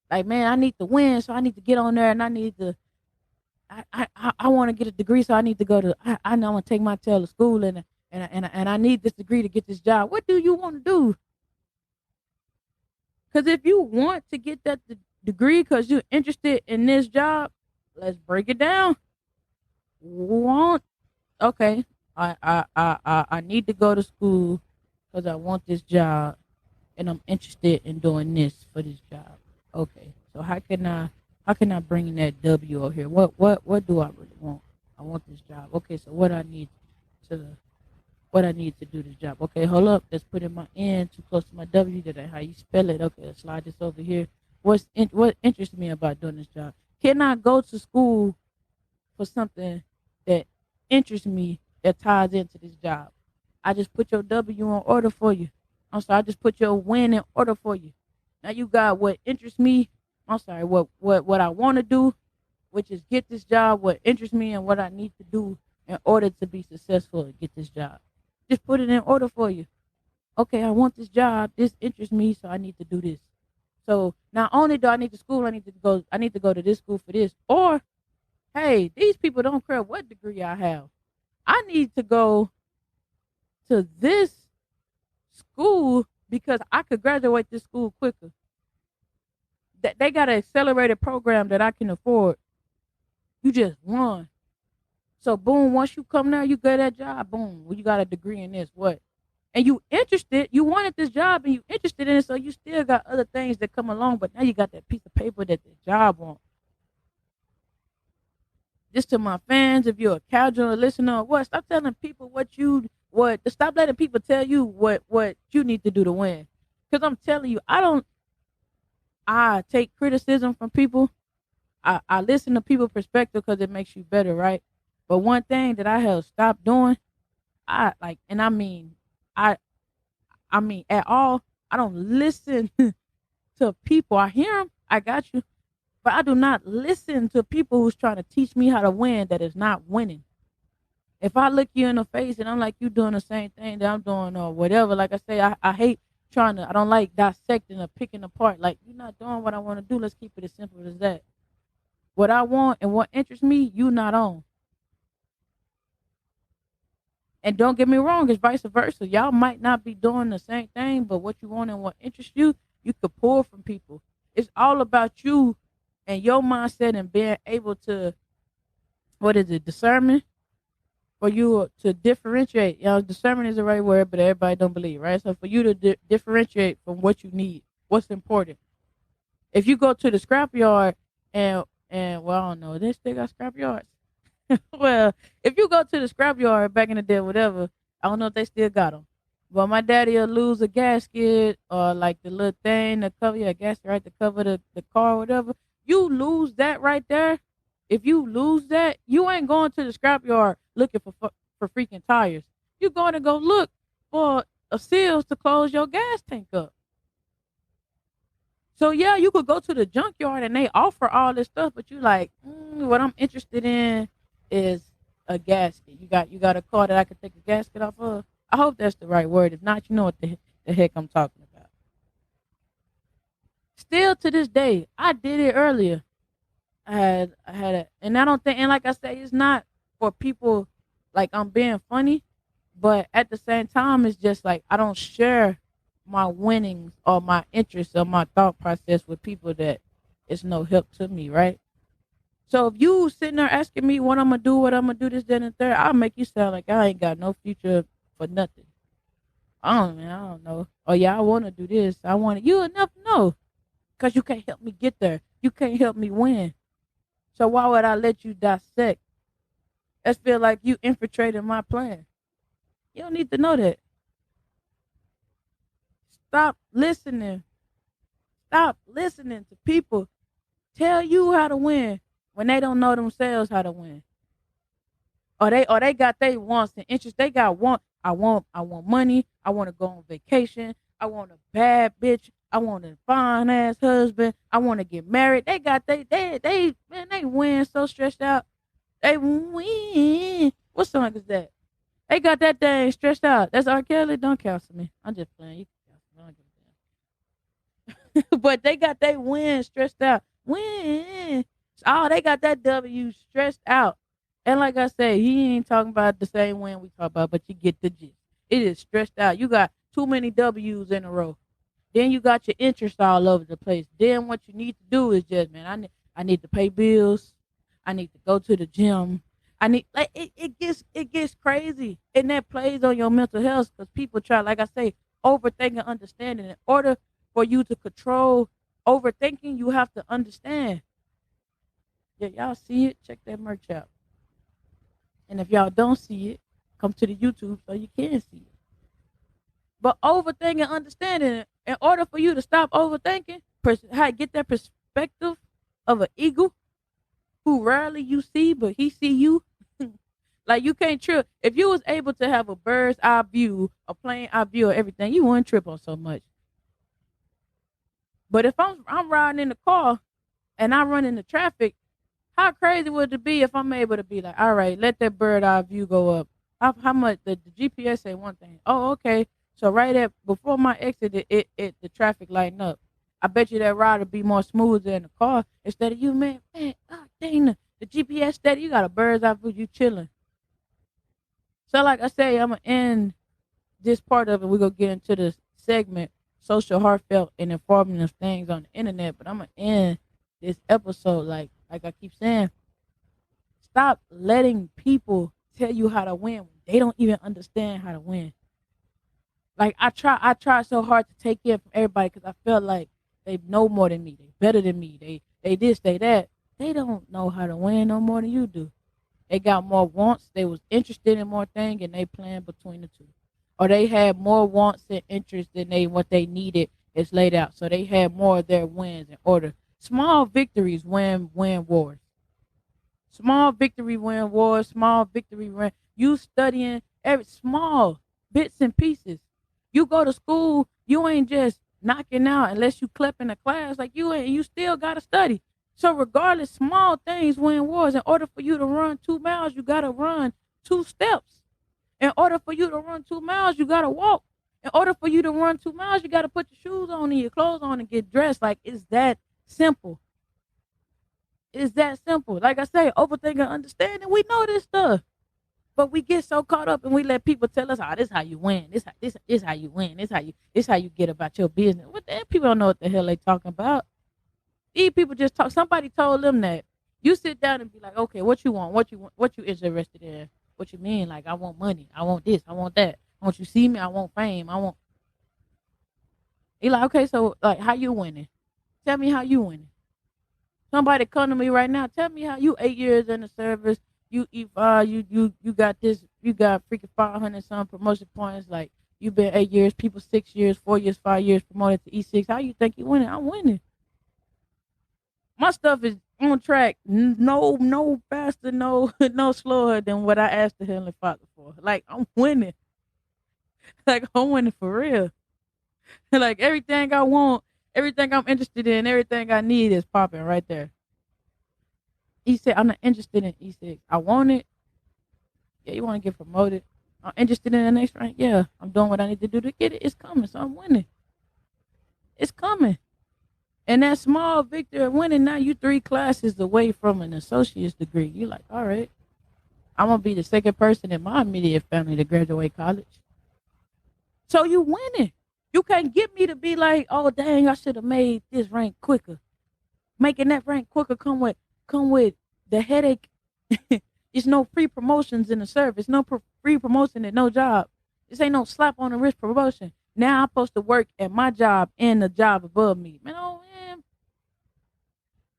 Like, man, I need to win, so I need to get on there, and I need to. I want to get a degree, so I need to go to. I know I want to take my tail to school, and I need this degree to get this job. What do you want to do? Because if you want to get that degree because you're interested in this job, let's break it down. Want okay? I need to go to school because I want this job and I'm interested in doing this for this job. Okay, so how can I bring that W over here? What do I really want? I want this job. Okay, so to what I need to do this job. Okay, hold up. Let's put in my N too close to my W. That ain't how you spell it. Okay, let's slide this over here. What interests me about doing this job? Can I go to school for something that interests me that ties into this job? I just put your W in order for you. I'm sorry, I just put your win in order for you. Now you got what interests me. I'm sorry, what I want to do, which is get this job, what interests me and what I need to do in order to be successful and get this job. Just put it in order for you. Okay, I want this job. This interests me, so I need to do this. So not only do I need to school, I need to go to this school for this. Or, hey, these people don't care what degree I have. I need to go to this school because I could graduate this school quicker. That they got an accelerated program that I can afford. You just won. So boom, once you come there, you get that job. Boom, well, you got a degree in this. What? And you interested, you wanted this job and you interested in it, so you still got other things that come along, but now you got that piece of paper that the job wants. Just to my fans, if you're a casual listener, what? Stop telling people stop letting people tell you what you need to do to win. Because I'm telling you, I take criticism from people. I listen to people's perspective because it makes you better, right? But one thing that I have stopped doing, I I mean at all, I don't listen to people. I hear them, I got you, but I do not listen to people who's trying to teach me how to win that is not winning. If I look you in the face and I'm like you doing the same thing that I'm doing or whatever, like I say, I hate I don't like dissecting or picking apart. Like, you're not doing what I want to do. Let's keep it as simple as that. What I want and what interests me, you not on. And don't get me wrong, it's vice versa. Y'all might not be doing the same thing, but what you want and what interests you, you could pull from people. It's all about you and your mindset and being able to, discernment for you to differentiate. Discernment is the right word, but everybody don't believe, right? So for you to differentiate from what you need, what's important. If you go to the scrapyard and well, I don't know, they still got scrap yards. Well, if you go to the scrapyard back in the day, whatever, I don't know if they still got them. But my daddy will lose a gasket or like the little thing to cover your gasket, right, to cover the car or whatever. You lose that right there. If you lose that, you ain't going to the scrapyard looking for freaking tires. You're going to go look for a seals to close your gas tank up. So yeah, you could go to the junkyard and they offer all this stuff, but you like, what I'm interested in is a gasket. You got a car that I could take a gasket off of. I hope that's the right word. If not, you know what the heck I'm talking about. Still to this day, I did it earlier. And I don't think, and like I say, it's not for people like I'm being funny, but at the same time, it's just like I don't share my winnings or my interests or my thought process with people that it's no help to me, right? So if you sitting there asking me what I'm gonna do, this, then, and third, I'll make you sound like I ain't got no future for nothing. I don't know. Oh yeah, I want to do this. I want it. You enough know, cause you can't help me get there. You can't help me win. So why would I let you dissect? That feel like you infiltrated my plan. You don't need to know that. Stop listening. Stop listening to people tell you how to win when they don't know themselves how to win. Or they got their wants and interests. They got I want money. I want to go on vacation. I want a bad bitch. I want a fine ass husband. I want to get married. They got they win so stressed out. They win. What song is that? They got that thing stressed out. That's R. Kelly. Don't cancel me. I'm just playing. You can cancel me. I don't give a damn. But they got they win stressed out. Win. Oh, they got that W stressed out. And like I said, he ain't talking about the same win we talk about, but you get the gist. It is stressed out. You got too many W's in a row. Then you got your interest all over the place. Then what you need to do is just, man, I need to pay bills. I need to go to the gym. I need like it gets crazy, and that plays on your mental health because people try, like I say, overthinking, understanding. In order for you to control overthinking, you have to understand. Yeah, y'all see it? Check that merch out. And if y'all don't see it, come to the YouTube so you can see it. But overthinking, understanding, in order for you to stop overthinking, get that perspective of an eagle who rarely you see, but he see you. Like you can't trip. If you was able to have a bird's eye view, a plane eye view of everything, you wouldn't trip on so much. But if I'm riding in the car and I run into traffic, how crazy would it be if I'm able to be like, all right, let that bird eye view go up. How much the GPS say one thing. Oh, okay. So right at before my exit, it the traffic lighten up. I bet you that ride would be more smoother in the car instead of you, man. God dang, the GPS steady. You got a bird's eye view. You chilling. So like I say, I'm gonna end this part of it. We're gonna get into the segment, social, heartfelt, and informative things on the internet. But I'm gonna end this episode like I keep saying. Stop letting people tell you how to win when they don't even understand how to win. Like I try so hard to take in from everybody because I felt like they know more than me. They better than me. They this, they that. They don't know how to win no more than you do. They got more wants. They was interested in more things and they playing between the two. Or they had more wants and interests than what they needed is laid out. So they had more of their wins in order. Small victories win wars. Small victory win wars. Small victory win. You studying every small bits and pieces. You go to school, you ain't just knocking out unless you clip in a class. Like you still gotta study. So regardless, small things win wars. In order for you to run 2 miles, you gotta run 2 steps. In order for you to run 2 miles, you gotta walk. In order for you to run 2 miles, you gotta put your shoes on and your clothes on and get dressed. Like it's that simple. It's that simple. Like I say, overthinking, understanding. We know this stuff. But we get so caught up and we let people tell us, this how you win. This how you win. This how you get about your business. What the people don't know what the hell they talking about. These people just talk. Somebody told them that. You sit down and be like, okay, what you want? What you interested in? What you mean? Like, I want money. I want this. I want that. I want you to see me. I want fame. I want. He like, okay, so like, how you winning? Tell me how you winning. Somebody come to me right now. Tell me how you 8 years in the service. You got this. You got freaking 500 some promotion points. Like you been 8 years. People 6 years, 4 years, 5 years promoted to E6. How you think you winning? I'm winning. My stuff is on track. No faster, no slower than what I asked the Heavenly Father for. Like I'm winning. Like I'm winning for real. Like everything I want, everything I'm interested in, everything I need is popping right there. He said, I'm not interested in E6. I want it. Yeah, you want to get promoted. I'm interested in the next rank. Yeah, I'm doing what I need to do to get it. It's coming, so I'm winning. It's coming. And that small victory of winning, now you 3 classes away from an associate's degree. You're like, all right, I'm going to be the second person in my immediate family to graduate college. So you winning. You can't get me to be like, oh, dang, I should have made this rank quicker. Making that rank quicker come with the headache. It's no free promotions in the service. No free promotion and no job. This ain't no slap on the wrist promotion. Now I'm supposed to work at my job and the job above me. Man, oh man,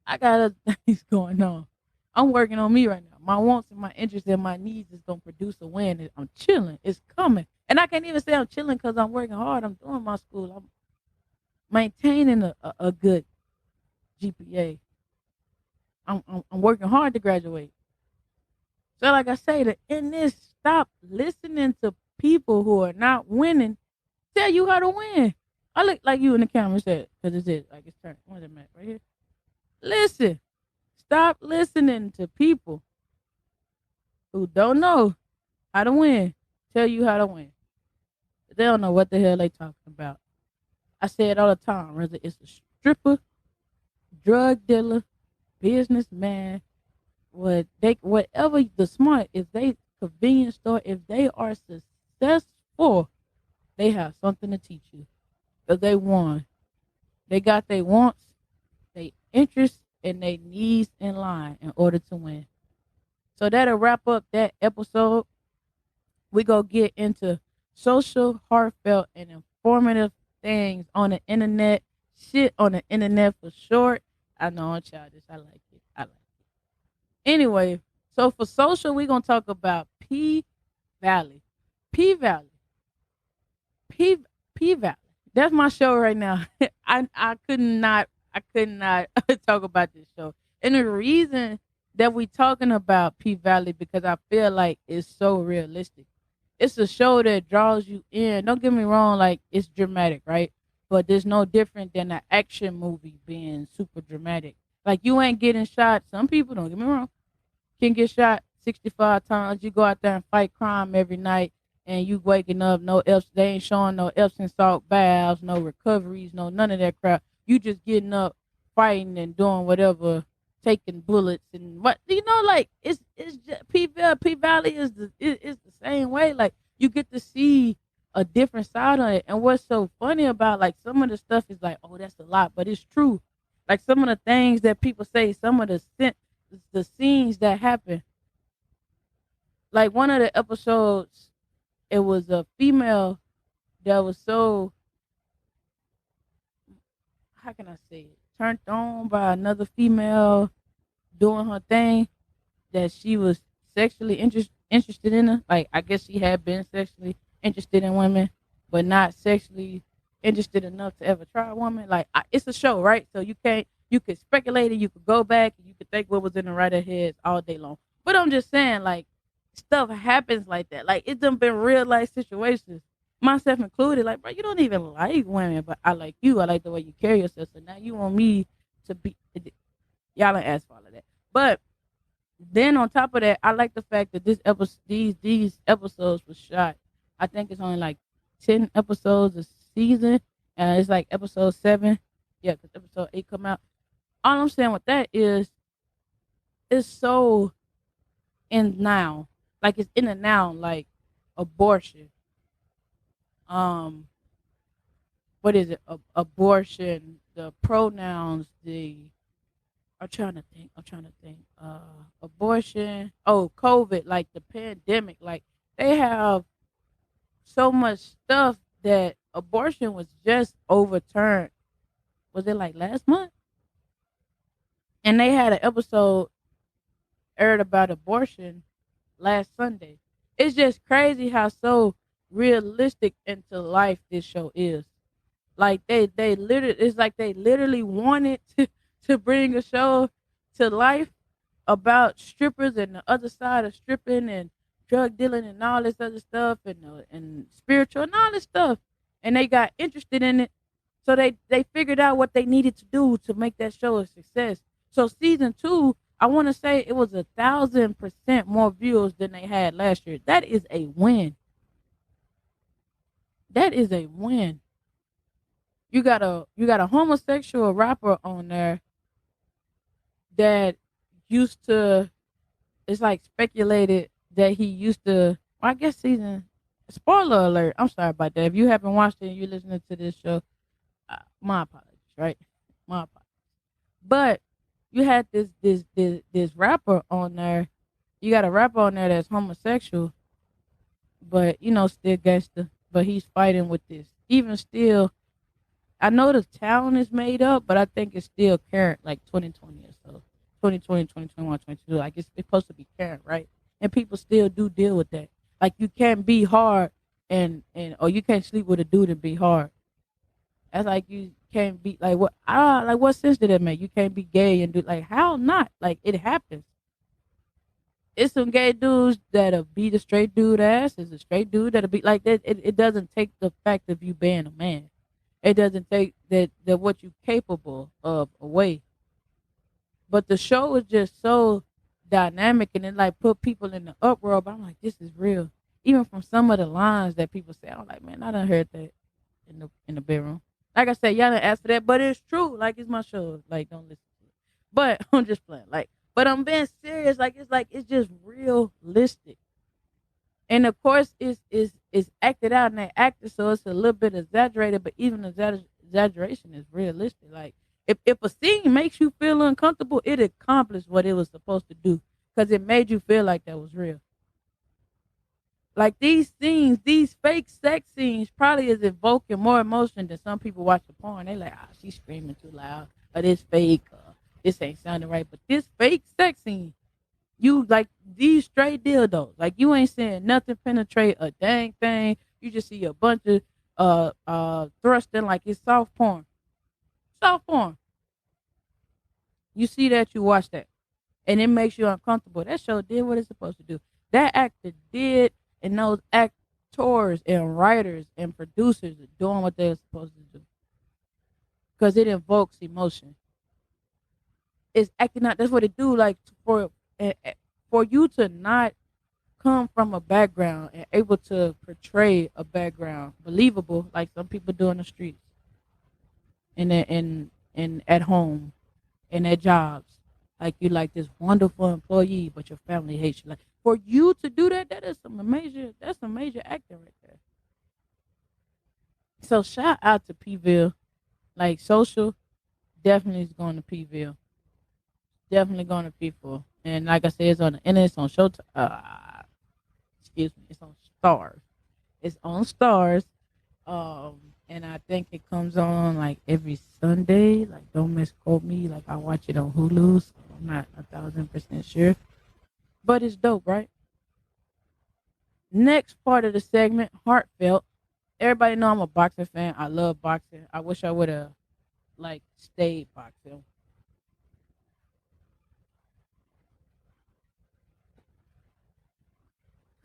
I got other things going on. I'm working on me right now. My wants and my interests and my needs is gonna produce a win. I'm chilling. It's coming, and I can't even say I'm chilling because I'm working hard. I'm doing my school. I'm maintaining a good GPA. I'm working hard to graduate. So like I say, to end this, stop listening to people who are not winning tell you how to win. I look like you in the camera said, because it's it. Like it's turned. Where's it at? Right here. Listen. Stop listening to people who don't know how to win. Tell you how to win. They don't know what the hell they talking about. I say it all the time. Whether it's a stripper, drug dealer, businessman, whatever the smart, if they convenience store, if they are successful, they have something to teach you. Because they won. They got their wants, their interests, and their needs in line in order to win. So that'll wrap up that episode. We go get into social, heartfelt, and informative things on the internet. Shit on the internet for short. I know I'm childish. I like it. I like it. Anyway, so for social, we're gonna talk about P Valley. P Valley. P Valley. That's my show right now. I could not talk about this show. And the reason that we talking about P Valley because I feel like it's so realistic. It's a show that draws you in. Don't get me wrong, like it's dramatic, right? But there's no different than an action movie being super dramatic. Like you ain't getting shot. Some people, don't get me wrong, can get shot 65 times. You go out there and fight crime every night and you waking up, no Epsom, they ain't showing no Epsom salt baths, no recoveries, no none of that crap. You just getting up, fighting and doing whatever, taking bullets and what like it's just, P Valley is the same way. Like you get to see a different side on it. And what's so funny about like some of the stuff is like, oh, that's a lot, but it's true. Like some of the things that people say, some of the scenes that happen. Like one of the episodes, it was a female that was so, how can I say it, turned on by another female doing her thing that she was sexually interested in her. Like I guess she had been sexually interested in women, but not sexually interested enough to ever try a woman. Like it's a show, right? So you could speculate and you could go back and you could think what was in the writer's heads all day long. But I'm just saying, like stuff happens like that. Like it's done been real life situations, myself included. Like, bro, you don't even like women, but I like you. I like the way you carry yourself. So now you want me to be. Y'all don't ask for all of that. But then on top of that, I like the fact that these episodes was shot. I think it's only like 10 episodes a season, and it's like episode 7. Yeah, because episode 8 come out. All I'm saying with that is, it's so in now, like it's in the now, like abortion. What is it? Abortion. The pronouns. I'm trying to think. Abortion. Oh, COVID. Like the pandemic. Like they have so much stuff that abortion was just overturned. Was it like last month? And they had an episode aired about abortion last Sunday. It's just crazy how so realistic into life this show is. Like they literally, it's like they literally wanted to bring a show to life about strippers and the other side of stripping and drug dealing and all this other stuff and spiritual and all this stuff. And they got interested in it. So they figured out what they needed to do to make that show a success. So season 2, I want to say it was 1,000% more views than they had last year. That is a win. That is a win. You got a homosexual rapper on there that used to, it's like speculated that he used to, well, I guess spoiler alert, I'm sorry about that. If you haven't watched it and you're listening to this show, my apologies, right? My apologies. But you had this rapper on there. You got a rapper on there that's homosexual, but still gangster. But he's fighting with this. Even still, I know the town is made up, but I think it's still current, like 2020 or so. 2020, 2021, 2022. Like it's supposed to be current, right? And people still do deal with that. Like you can't be hard or you can't sleep with a dude and be hard. That's like you can't be like what sense did that make? You can't be gay and do like how not? Like it happens. It's some gay dudes that'll beat a straight dude ass. It's a straight dude that'll be like that. It doesn't take the fact of you being a man. It doesn't take that what you're capable of away. But the show is just so dynamic and it like put people in the uproar. But I'm like, this is real. Even from some of the lines that people say, I'm like, man, I done heard that in the bedroom. Like I said, y'all didn't ask for that, but it's true. Like it's my show. Like don't listen to it. But I'm just playing. But I'm being serious. It's just realistic. And of course, it's acted out and they acted, so it's a little bit exaggerated. But even exaggeration is realistic. Like if a scene makes you feel uncomfortable, it accomplished what it was supposed to do because it made you feel like that was real. Like these scenes, these fake sex scenes, probably is evoking more emotion than some people watch the porn. They like, she's screaming too loud, or this fake, this ain't sounding right. But this fake sex scene, you like these straight dildos. Like you ain't seeing nothing penetrate a dang thing. You just see a bunch of thrusting like it's soft porn. Soft porn. You see that, you watch that. And it makes you uncomfortable. That show did what it's supposed to do. That actor did, and those actors and writers and producers are doing what they were supposed to do. Because it invokes emotion. It's acting out. That's what it do. Like for you to not come from a background and able to portray a background believable, like some people do in the streets, and at home, and at jobs, like you like this wonderful employee, but your family hates you. Like for you to do that, that's some major acting right there. So shout out to Pville. Like social, definitely is going to Pville. Definitely going to people. And like I said, it's on the internet, it's on Showtime. Excuse me, it's on Stars. It's on Stars. And I think it comes on like every Sunday. Like don't misquote me. Like I watch it on Hulu. So I'm not 1,000% sure. But it's dope, right? Next part of the segment, heartfelt. Everybody know I'm a boxing fan. I love boxing. I wish I would have like stayed boxing.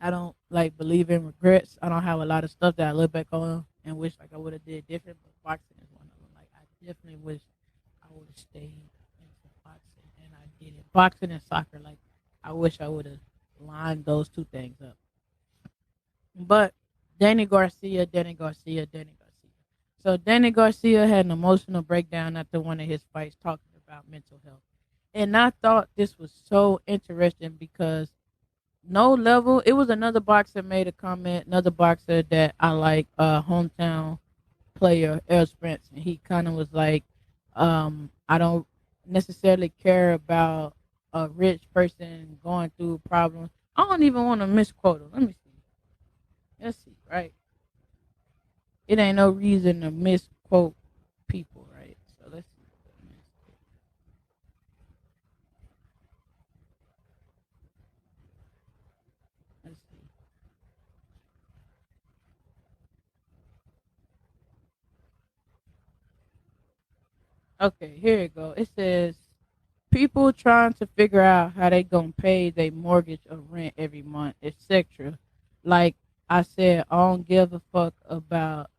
I don't like believe in regrets. I don't have a lot of stuff that I look back on and wish like I would have did different. But boxing is one of them. Like I definitely wish I would have stayed into boxing, and I did it. Boxing and soccer. Like I wish I would have lined those two things up. But Danny Garcia. So Danny Garcia had an emotional breakdown after one of his fights, talking about mental health, and I thought this was so interesting because no level. It was another boxer made a comment, another boxer that I like, hometown player, Errol Spence, and he kind of was like, I don't necessarily care about a rich person going through problems. I don't even want to misquote him. Let me see. Let's see, right? It ain't no reason to misquote people, right? So let's see. Let's see. Okay, here it go. It says people trying to figure out how they gonna pay their mortgage or rent every month, etc. Like I said, I don't give a fuck about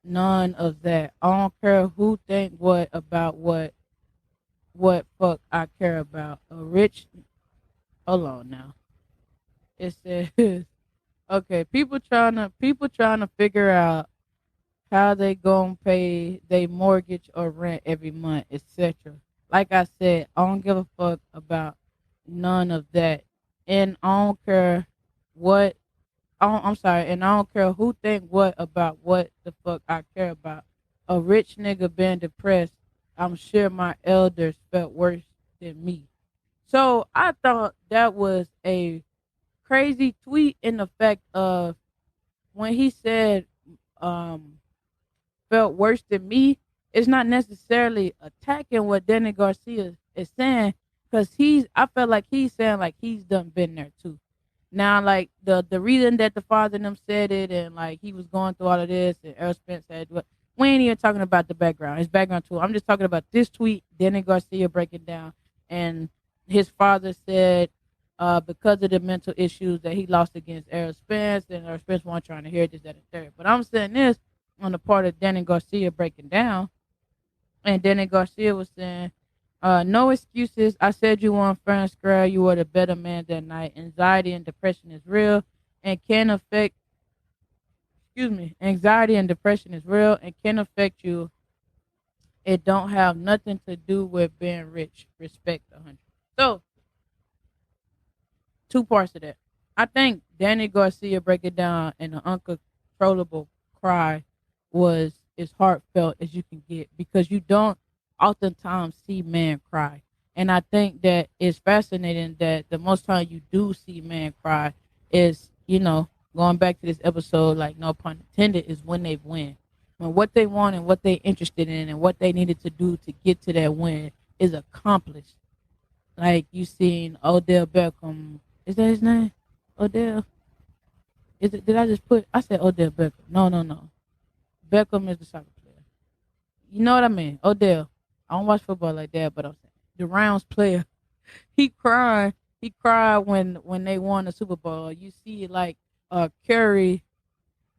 none of that. I don't care who think what about what fuck I care about. A rich hold on now. It says okay, people trying to figure out how they gonna pay their mortgage or rent every month, etc. Like I said, I don't give a fuck about none of that, and I don't care what. I'm sorry, and I don't care who think what about what the fuck I care about. A rich nigga being depressed, I'm sure my elders felt worse than me. So I thought that was a crazy tweet in the fact of when he said um felt worse than me, it's not necessarily attacking what Danny Garcia is saying, because I felt like he's saying like he's done been there too. Now, like the reason that the father and them said it, and like he was going through all of this, and Errol Spence said, "What?" We ain't even talking about the background, his background too. I'm just talking about this tweet, Danny Garcia breaking down, and his father said, because of the mental issues that he lost against Errol Spence, and Errol Spence wasn't trying to hear this, that, and third. But I'm saying this. on the part of Danny Garcia breaking down. And Danny Garcia was saying, no excuses. I said you won fair and square. You were the better man that night. Anxiety and depression is real and can affect, anxiety and depression is real and can affect you. It don't have nothing to do with being rich. Respect 100. So, two parts of that. I think Danny Garcia breaking down in an uncontrollable cry was as heartfelt as you can get because you don't oftentimes see man cry. And I think that it's fascinating that the most time you do see man cry is, going back to this episode, like no pun intended, is when they win. When what they want and what they interested in and what they needed to do to get to that win is accomplished. Like you seen Odell Beckham. Is that his name? Odell? Is it? Did I just put? I said Odell Beckham. No. Beckham is the soccer player. You know what I mean? Odell. I don't watch football like that, but I'm saying the Rams player. He cried. He cried when they won the Super Bowl. You see, like Curry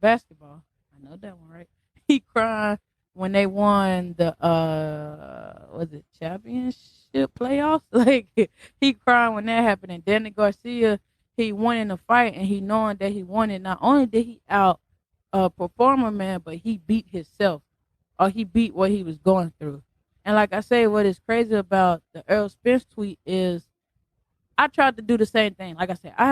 basketball. I know that one, right? He cried when they won the was it championship playoffs? Like he cried when that happened. And Danny Garcia, he won in the fight, and he knowing that he won it. Not only did he out perform a man, but he beat himself, or he beat what he was going through. And like I say, what is crazy about the Errol Spence tweet is, I tried to do the same thing. Like I said, I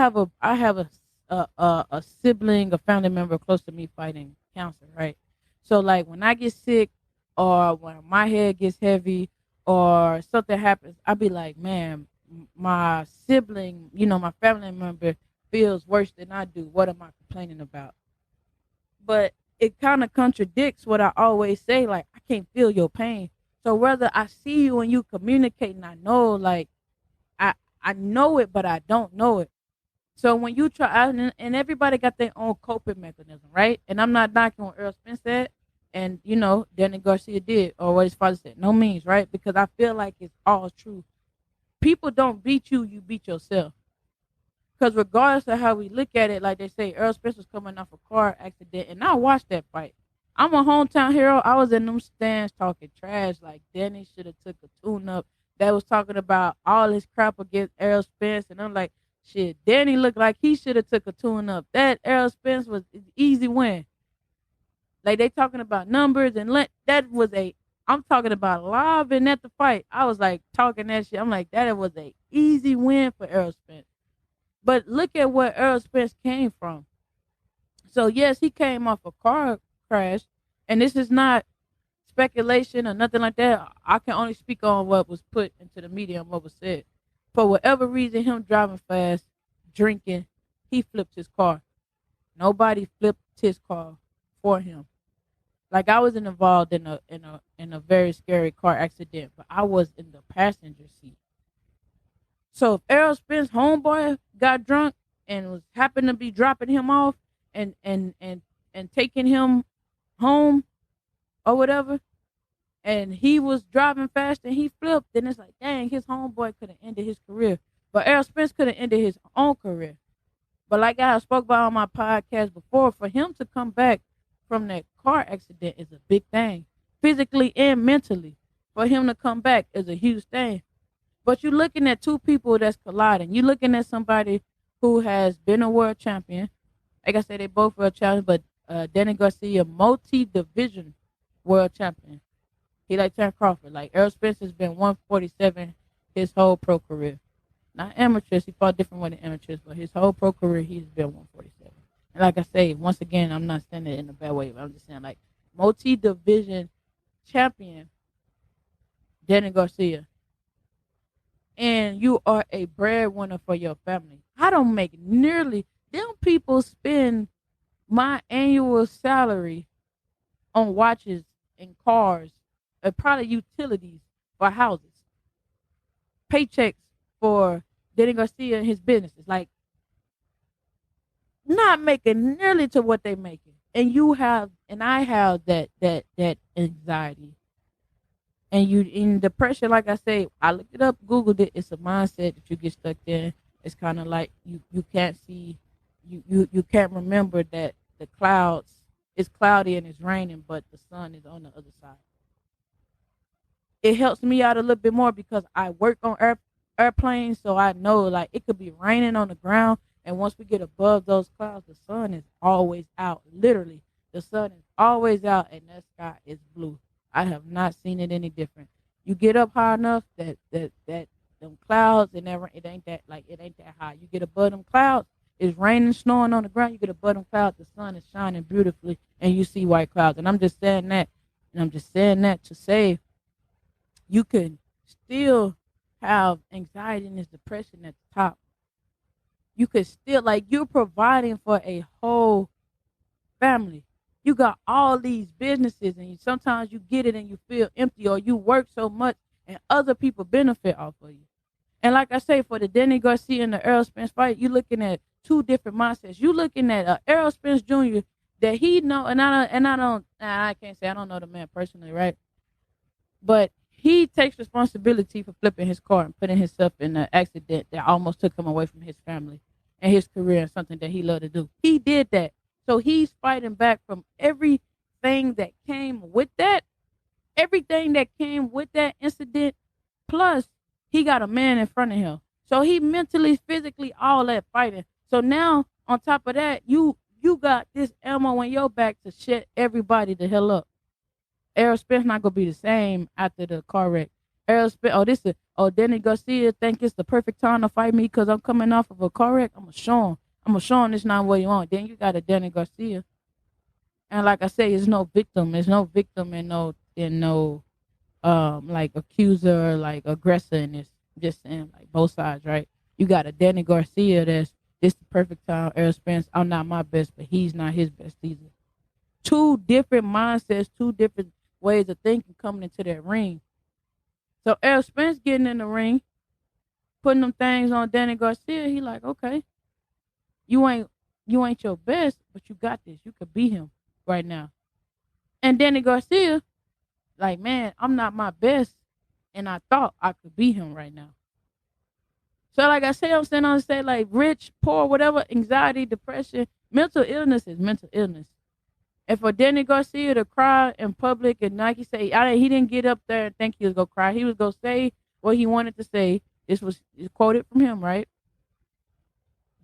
have a sibling, a family member close to me fighting cancer, right? So like when I get sick or when my head gets heavy or something happens, I'll be like, man, my sibling, my family member feels worse than I do. What am I complaining about? But it kind of contradicts what I always say, like, I can't feel your pain. So whether I see you and you communicating, I know, like, I know it, but I don't know it. So when you try, and everybody got their own coping mechanism, right? And I'm not knocking what Earl Spence said, and Danny Garcia did, or what his father said. No means, right? Because I feel like it's all true. People don't beat you; you beat yourself. Because regardless of how we look at it, like they say, Earl Spence was coming off a car accident, and I watched that fight. I'm a hometown hero. I was in them stands talking trash, like Danny should have took a tune-up. That was talking about all his crap against Earl Spence, and I'm like, shit, Danny looked like he should have took a tune-up. That Earl Spence was an easy win. Like they talking about numbers, and I'm talking about live and at the fight. I was like talking that shit. I'm like, that was a easy win for Earl Spence. But look at where Earl Spence came from. So yes, he came off a car crash, and this is not speculation or nothing like that. I can only speak on what was put into the media and what was said. For whatever reason, him driving fast, drinking, he flipped his car. Nobody flipped his car for him. Like I was involved in a very scary car accident, but I was in the passenger seat. So if Errol Spence homeboy got drunk and was happened to be dropping him off and taking him home or whatever, and he was driving fast and he flipped, then it's like, dang, his homeboy could have ended his career. But Errol Spence could have ended his own career. But like I spoke about on my podcast before, for him to come back from that car accident is a big thing. Physically and mentally. For him to come back is a huge thing. But you're looking at two people that's colliding. You're looking at somebody who has been a world champion. Like I said, they both world champions, but Danny Garcia, multi-division world champion. He like Terence Crawford. Like Errol Spence has been 147 his whole pro career. Not amateurs. He fought different with the amateurs, but his whole pro career, he's been 147. And like I say, once again, I'm not saying it in a bad way, but I'm just saying, like, multi-division champion, Danny Garcia. And you are a breadwinner for your family. I don't make nearly, them people spend my annual salary on watches and cars and probably utilities for houses. Paychecks for Danny Garcia and his businesses. Like, not making nearly to what they making. And you have, and I have that anxiety. And you in depression, like I say, I looked it up, Googled it. It's a mindset that you get stuck in. It's kind of like you can't see, you can't remember that the clouds it's cloudy and it's raining, but the sun is on the other side. It helps me out a little bit more because I work on airplanes, so I know like it could be raining on the ground, and once we get above those clouds, the sun is always out. Literally, the sun is always out, and that sky is blue. I have not seen it any different. You get up high enough that them clouds and it ain't that high. You get above them clouds, it's raining, snowing on the ground. You get above them clouds, the sun is shining beautifully, and you see white clouds. And I'm just saying that, to say you can still have anxiety and depression at the top. You could still like you're providing for a whole family. You got all these businesses, and sometimes you get it and you feel empty, or you work so much and other people benefit off of you. And like I say, for the Danny Garcia and the Errol Spence fight, you're looking at two different mindsets. You're looking at Errol Spence Jr. that he know, and I can't say I don't know the man personally, right? But he takes responsibility for flipping his car and putting himself in an accident that almost took him away from his family and his career and something that he loved to do. He did that. So he's fighting back from everything that came with that, incident. Plus, he got a man in front of him. So he mentally, physically, all that fighting. So now, on top of that, you got this ammo in your back to shut everybody the hell up. Errol Spence not gonna be the same after the car wreck. Errol Spence, Danny Garcia think it's the perfect time to fight me because I'm coming off of a car wreck. I'm gonna show him this not what you want. Then you got a Danny Garcia, and like I say, there's no victim. There's no victim and no like accuser or like aggressor in this. Just saying like both sides, right? You got a Danny Garcia that's this the perfect time. Errol Spence, I'm not my best, but he's not his best either. Two different mindsets, two different ways of thinking coming into that ring. So Errol Spence getting in the ring, putting them things on Danny Garcia. He like, okay, you ain't your best, but you got this. You could beat him right now. And Danny Garcia, like, man, I'm not my best, and I thought I could beat him right now. So like I said, I'm saying on the stage, like rich, poor, whatever, anxiety, depression, mental illness is mental illness. And for Danny Garcia to cry in public and like he say, he didn't get up there and think he was going to cry. He was going to say what he wanted to say. This was quoted from him, right?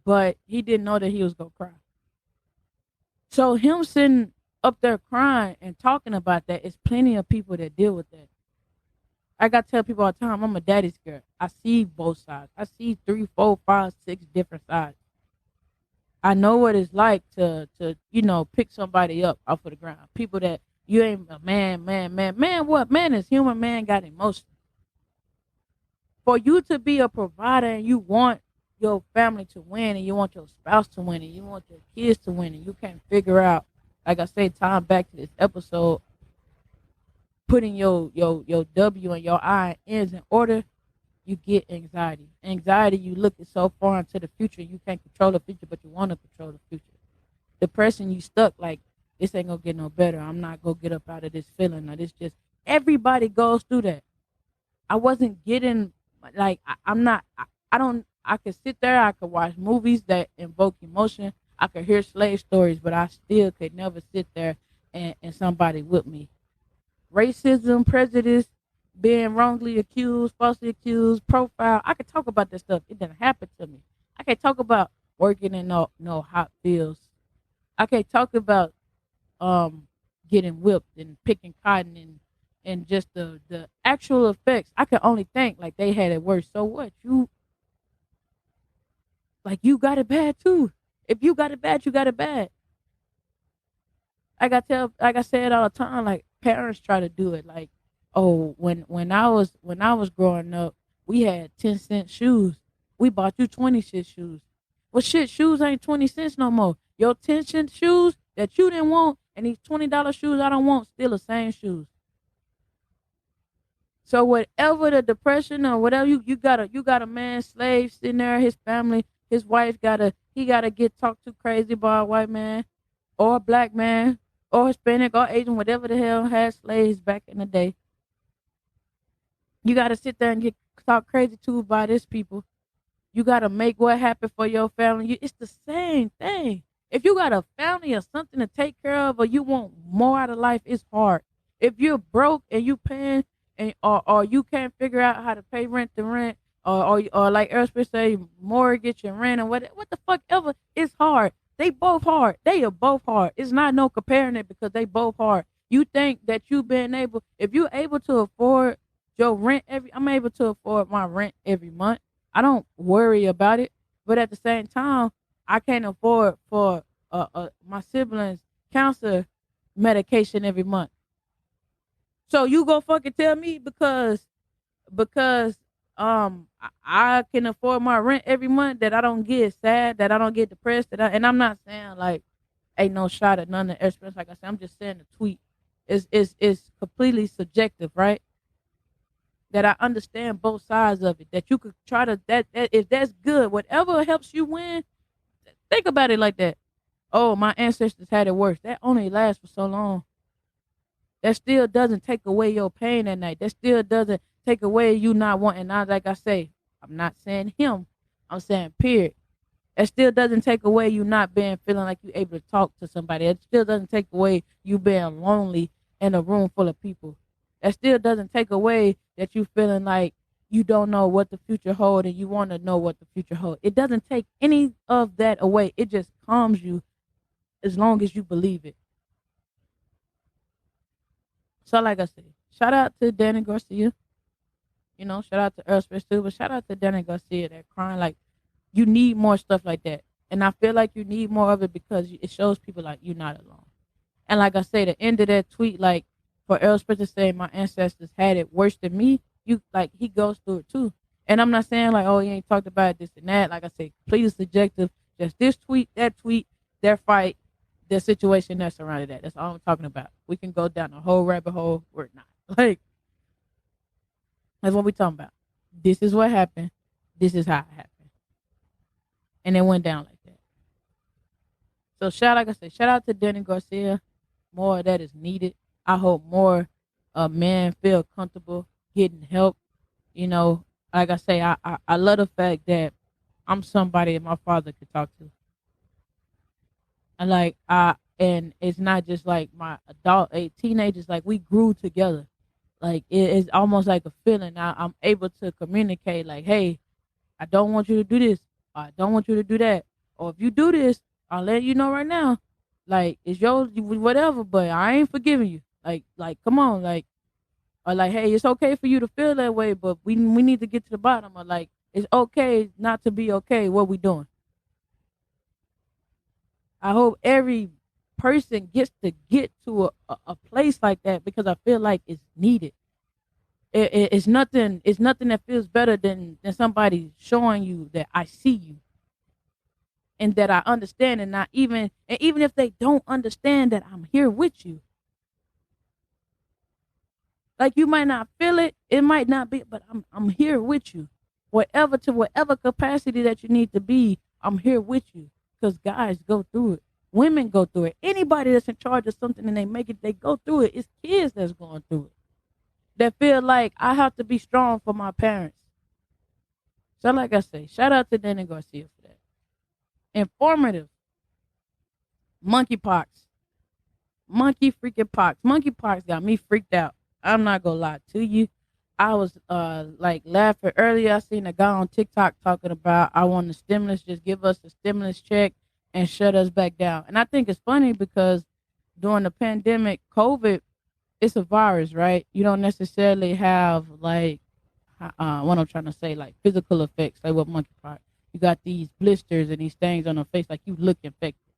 But he didn't know that he was going to cry. So him sitting up there crying and talking about that, it's plenty of people that deal with that. I got to tell people all the time, I'm a daddy's girl. I see both sides. I see 3, 4, 5, 6 different sides. I know what it's like to pick somebody up off of the ground. People that you ain't a man. What? Man is human. Man got emotions. For you to be a provider and you want your family to win and you want your spouse to win and you want your kids to win and you can't figure out, like I say, time back to this episode, putting your W and your I and N's in order, you get anxiety. Anxiety, you look so far into the future, you can't control the future, but you want to control the future. Depression, you stuck like, this ain't going to get no better. I'm not going to get up out of this feeling. Or this just, everybody goes through that. I wasn't getting, like, I could sit there, I could watch movies that invoke emotion. I could hear slave stories, but I still could never sit there and somebody with me. Racism, prejudice, being wrongly accused, falsely accused, profile. I could talk about this stuff. It didn't happen to me. I could talk about working in no hot fields. I could talk about getting whipped and picking cotton and just the actual effects. I could only think like they had it worse. So what? You got it bad too. If you got it bad, you got it bad. Like I said all the time, like parents try to do it. Like, oh, when I was growing up, we had 10-cent shoes. We bought you 20-cent shoes. Well, shit, shoes ain't 20 cents no more. Your 10-cent shoes that you didn't want and these $20 shoes I don't want, still the same shoes. So whatever the depression or whatever, you got a man slave sitting there, his family, his wife gotta get talked to crazy by a white man or a black man or Hispanic or Asian, whatever the hell had slaves back in the day. You gotta sit there and get talked crazy to by this people. You gotta make what happened for your family. It's the same thing. If you got a family or something to take care of, or you want more out of life, it's hard. If you're broke and you paying, and or you can't figure out how to pay rent to rent, or like Aerospace say, mortgage and rent, or what the fuck ever, it's hard. They both hard. They are both hard. It's not no comparing it because they both hard. You think that you being able, if you're able to afford your rent I'm able to afford my rent every month. I don't worry about it. But at the same time, I can't afford for my siblings' cancer medication every month. So you go fucking tell me because I can afford my rent every month that I don't get sad, that I don't get depressed, and I'm not saying like ain't no shot at none of the experts. Like I said, I'm just saying the tweet is completely subjective, right? That I understand both sides of it. That you could try to that if that's good, whatever helps you win. Think about it like that. Oh, my ancestors had it worse. That only lasts for so long. That still doesn't take away your pain at night. That still doesn't take away you not wanting. Now, like I say, I'm not saying him. I'm saying period. That still doesn't take away you not being feeling like you're able to talk to somebody. It still doesn't take away you being lonely in a room full of people. That still doesn't take away that you feeling like you don't know what the future holds and you want to know what the future holds. It doesn't take any of that away. It just calms you as long as you believe it. So like I said, shout out to Danny Garcia. You know, shout out to Aerospace too, but shout out to Danny Garcia that crying like you need more stuff like that. And I feel like you need more of it because it shows people like you're not alone. And like I say, the end of that tweet, like for Aerospace to say my ancestors had it worse than me, you like he goes through it too. And I'm not saying like, oh, he ain't talked about this and that. Like I say, completely subjective. Just this tweet, their fight, the situation that surrounded that. That's all I'm talking about. We can go down a whole rabbit hole. We're not. Like, that's what we talking about. This is what happened. This is how it happened. And it went down like that. So like I said, shout out to Danny Garcia. More of that is needed. I hope more men feel comfortable getting help. You know, like I say, I love the fact that I'm somebody that my father could talk to. And it's not just like my teenagers, like we grew together. Like it's almost like a feeling. Now I'm able to communicate like, hey, I don't want you to do this. I don't want you to do that. Or if you do this, I'll let you know right now. Like it's yours, whatever, but I ain't forgiving you. Like, come on, like, or like, hey, it's okay for you to feel that way, but we need to get to the bottom. Or like, it's okay not to be okay. What we doing? I hope every person gets to get to a place like that because I feel like it's needed. It's nothing. It's nothing that feels better than somebody showing you that I see you and that I understand, and not even and even if they don't understand that I'm here with you. Like you might not feel it, it might not be, but I'm here with you. Whatever capacity that you need to be, I'm here with you. Because guys go through it. Women go through it. Anybody that's in charge of something and they make it, they go through it. It's kids that's going through it. That feel like I have to be strong for my parents. So like I say, shout out to Danny Garcia for that. Informative. Monkeypox. Monkey freaking pox. Monkeypox got me freaked out. I'm not gonna lie to you. I was like laughing earlier. I seen a guy on TikTok talking about I want the stimulus, just give us the stimulus check and shut us back down. And I think it's funny because during the pandemic, COVID, it's a virus, right? You don't necessarily have like what I'm trying to say, like physical effects, like what monkeypox. You got these blisters and these things on the face, like you look infected.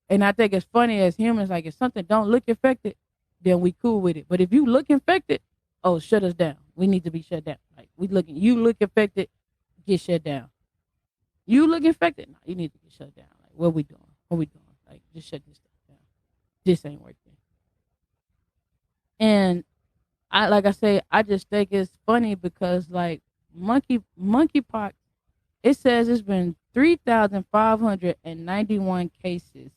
And I think it's funny as humans, like if something don't look infected, then we cool with it. But if you look infected, oh, shut us down. We need to be shut down. Like you look infected, get shut down. You look infected, no, you need to get shut down. Like what we doing? What we doing? Like just shut this stuff down. This ain't working. And like I say, I just think it's funny because like monkeypox, it says it's been 3,591 cases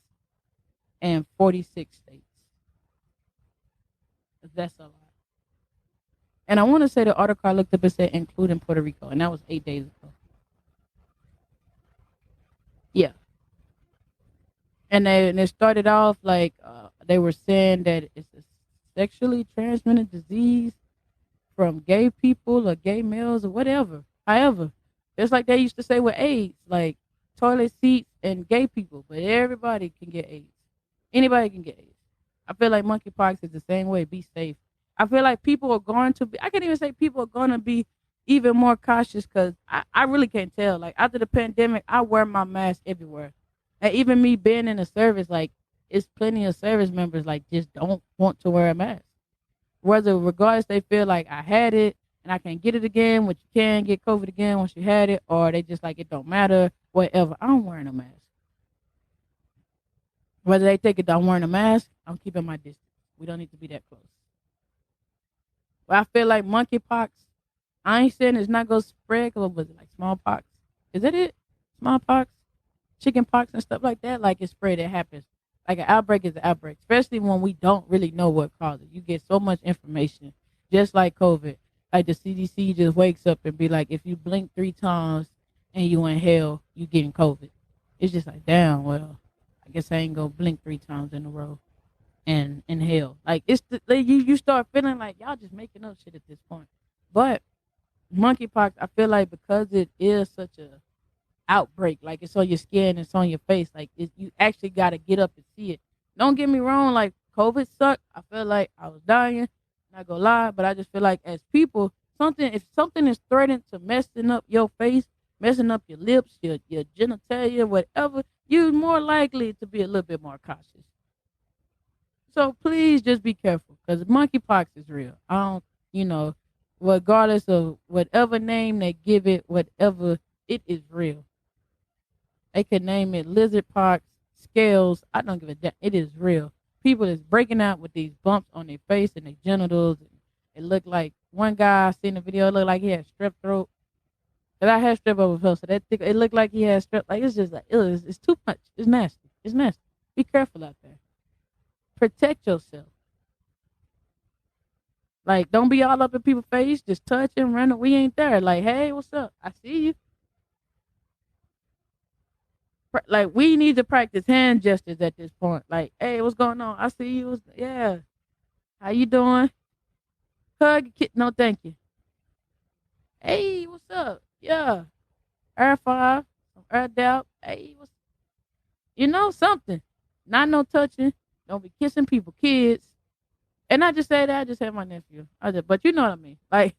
in 46 states. That's a lot. And I want to say the article I looked up, it said including Puerto Rico, and that was 8 days ago. Yeah. And it started off like they were saying that it's a sexually transmitted disease from gay people or gay males or whatever. However, it's like they used to say with AIDS, like toilet seats and gay people, but everybody can get AIDS. Anybody can get AIDS. I feel like monkeypox is the same way. Be safe. I feel like people are going to be, I can't even say people are going to be even more cautious because I really can't tell. Like after the pandemic, I wear my mask everywhere. And even me being in the service, like it's plenty of service members like just don't want to wear a mask. Whether regardless they feel like I had it and I can't get it again, which you can get COVID again once you had it, or they just like it don't matter, whatever. I'm wearing a mask. Whether they think it I'm wearing a mask, I'm keeping my distance. We don't need to be that close. But I feel like monkeypox, I ain't saying it's not gonna spread because was it like smallpox? Is that it? Smallpox, chickenpox, and stuff like that. Like it's spread, it happens. Like an outbreak is an outbreak, especially when we don't really know what caused it. You get so much information, just like COVID. Like the CDC just wakes up and be like, if you blink 3 times and you inhale, you getting COVID. It's just like, damn, well, I guess I ain't gonna blink 3 times in a row and inhale. Like like you start feeling like y'all just making up shit at this point. But monkeypox, I feel like because it is such a outbreak, like it's on your skin, it's on your face, like you actually got to get up and see it. Don't get me wrong, like COVID sucked. I feel like I was dying, not gonna lie, but I just feel like as people, if something is threatening to messing up your face, messing up your lips, your genitalia, whatever, you're more likely to be a little bit more cautious. So please just be careful because monkeypox is real. I don't, regardless of whatever name they give it, whatever, it is real. They could name it lizard pox, scales. I don't give a damn. It is real. People is breaking out with these bumps on their face and their genitals. It looked like one guy I seen the video. It looked like he had strep throat. And I had strep overflow, so it looked like he had strep. Like it's just like it's too much. It's nasty. It's nasty. Be careful out there. Protect yourself. Like don't be all up in people's face. Just touch and run. We ain't there. Like hey, what's up? I see you. Like we need to practice hand gestures at this point. Like, hey, what's going on? I see you. Yeah, how you doing? Hug, no, thank you. Hey, what's up? Yeah, Air 5, Air Doubt. Hey, something. Not no touching. Don't be kissing people, kids. And I just say that. I just had my nephew. But you know what I mean. Like,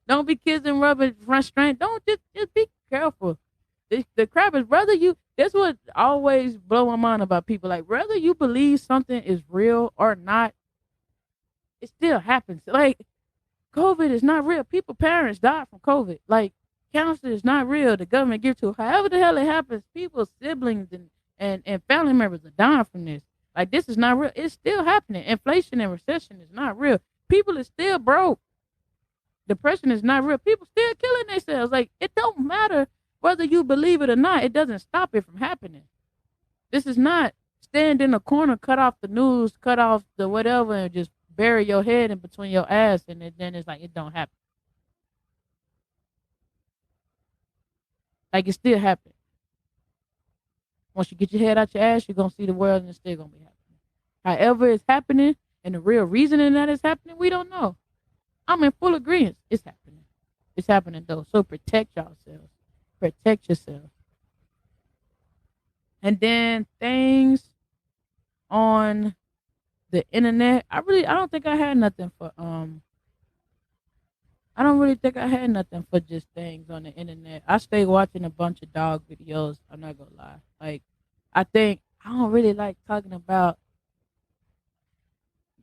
don't be kissing rubber front strength. Don't just be careful. The crap is that's what always blow my mind about people. Like whether you believe something is real or not, it still happens. Like COVID is not real. People, parents died from COVID. Like cancer is not real. The government gives to however the hell it happens. People's siblings and family members are dying from this. Like this is not real. It's still happening. Inflation and recession is not real. People is still broke. Depression is not real. People still killing themselves. Like it don't matter whether you believe it or not, it doesn't stop it from happening. This is not stand in a corner, cut off the news, cut off the whatever, and just bury your head in between your ass, and then it's like it don't happen. Like it still happening. Once you get your head out your ass, you're going to see the world, and it's still going to be happening. However it's happening, and the real reasoning that it's happening, we don't know. I'm in full agreement. It's happening. It's happening, though. So protect yourselves. Protect yourself. And then things on the internet. I don't think I had nothing for I don't really think I had nothing for just things on the internet. I stay watching a bunch of dog videos. I'm not gonna lie. Like I don't really like talking about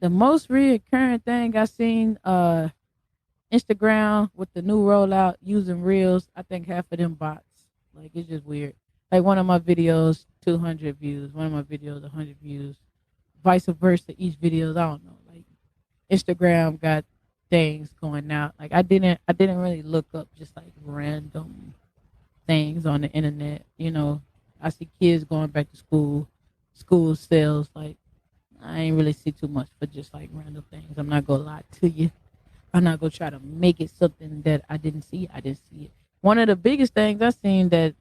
the most recurring thing I seen Instagram with the new rollout using reels. I think half of them bots. Like it's just weird. Like one of my videos, 200 views. One of my videos, 100 views. Vice versa. Each video, I don't know. Like Instagram got things going out. Like I didn't really look up just like random things on the internet. I see kids going back to school. School sales. Like I ain't really see too much for just like random things. I'm not gonna lie to you. I'm not gonna try to make it something that I didn't see. I didn't see it. One of the biggest things I seen that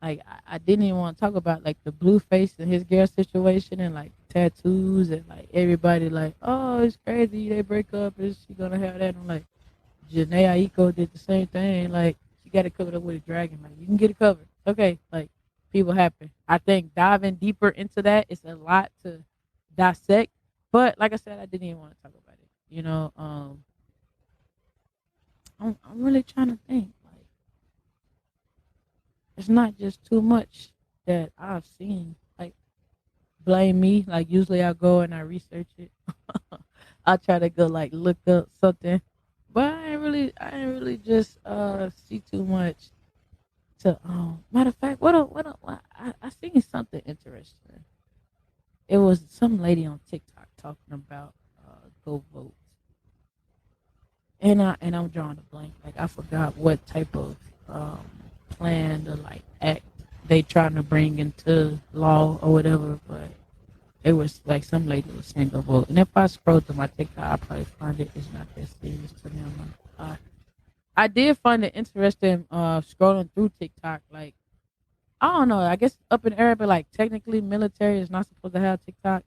Like I didn't even want to talk about like the blue face and his girl situation and like tattoos and like everybody like, oh, it's crazy they break up, is she gonna have that? I'm like, Janae Aiko did the same thing. Like she got it covered up with a dragon. Like you can get it covered. Okay, like people happen. I think diving deeper into that is a lot to dissect. But like I said, I didn't even want to talk about it. I'm really trying to think. Like it's not just too much that I've seen. Like blame me. Like usually I go and I research it. I try to go like look up something, but I ain't really just see too much. To matter of fact, I seen something interesting. It was some lady on TikTok talking about go vote, and I'm drawing a blank. Like I forgot what type of um plan or like act they trying to bring into law or whatever, but it was like some lady was saying go vote. And if I scroll through my TikTok, I'll probably find it. It's not that serious to me. I did find it interesting scrolling through TikTok. Like, I don't know. I guess up in Arabic, like technically military is not supposed to have TikTok.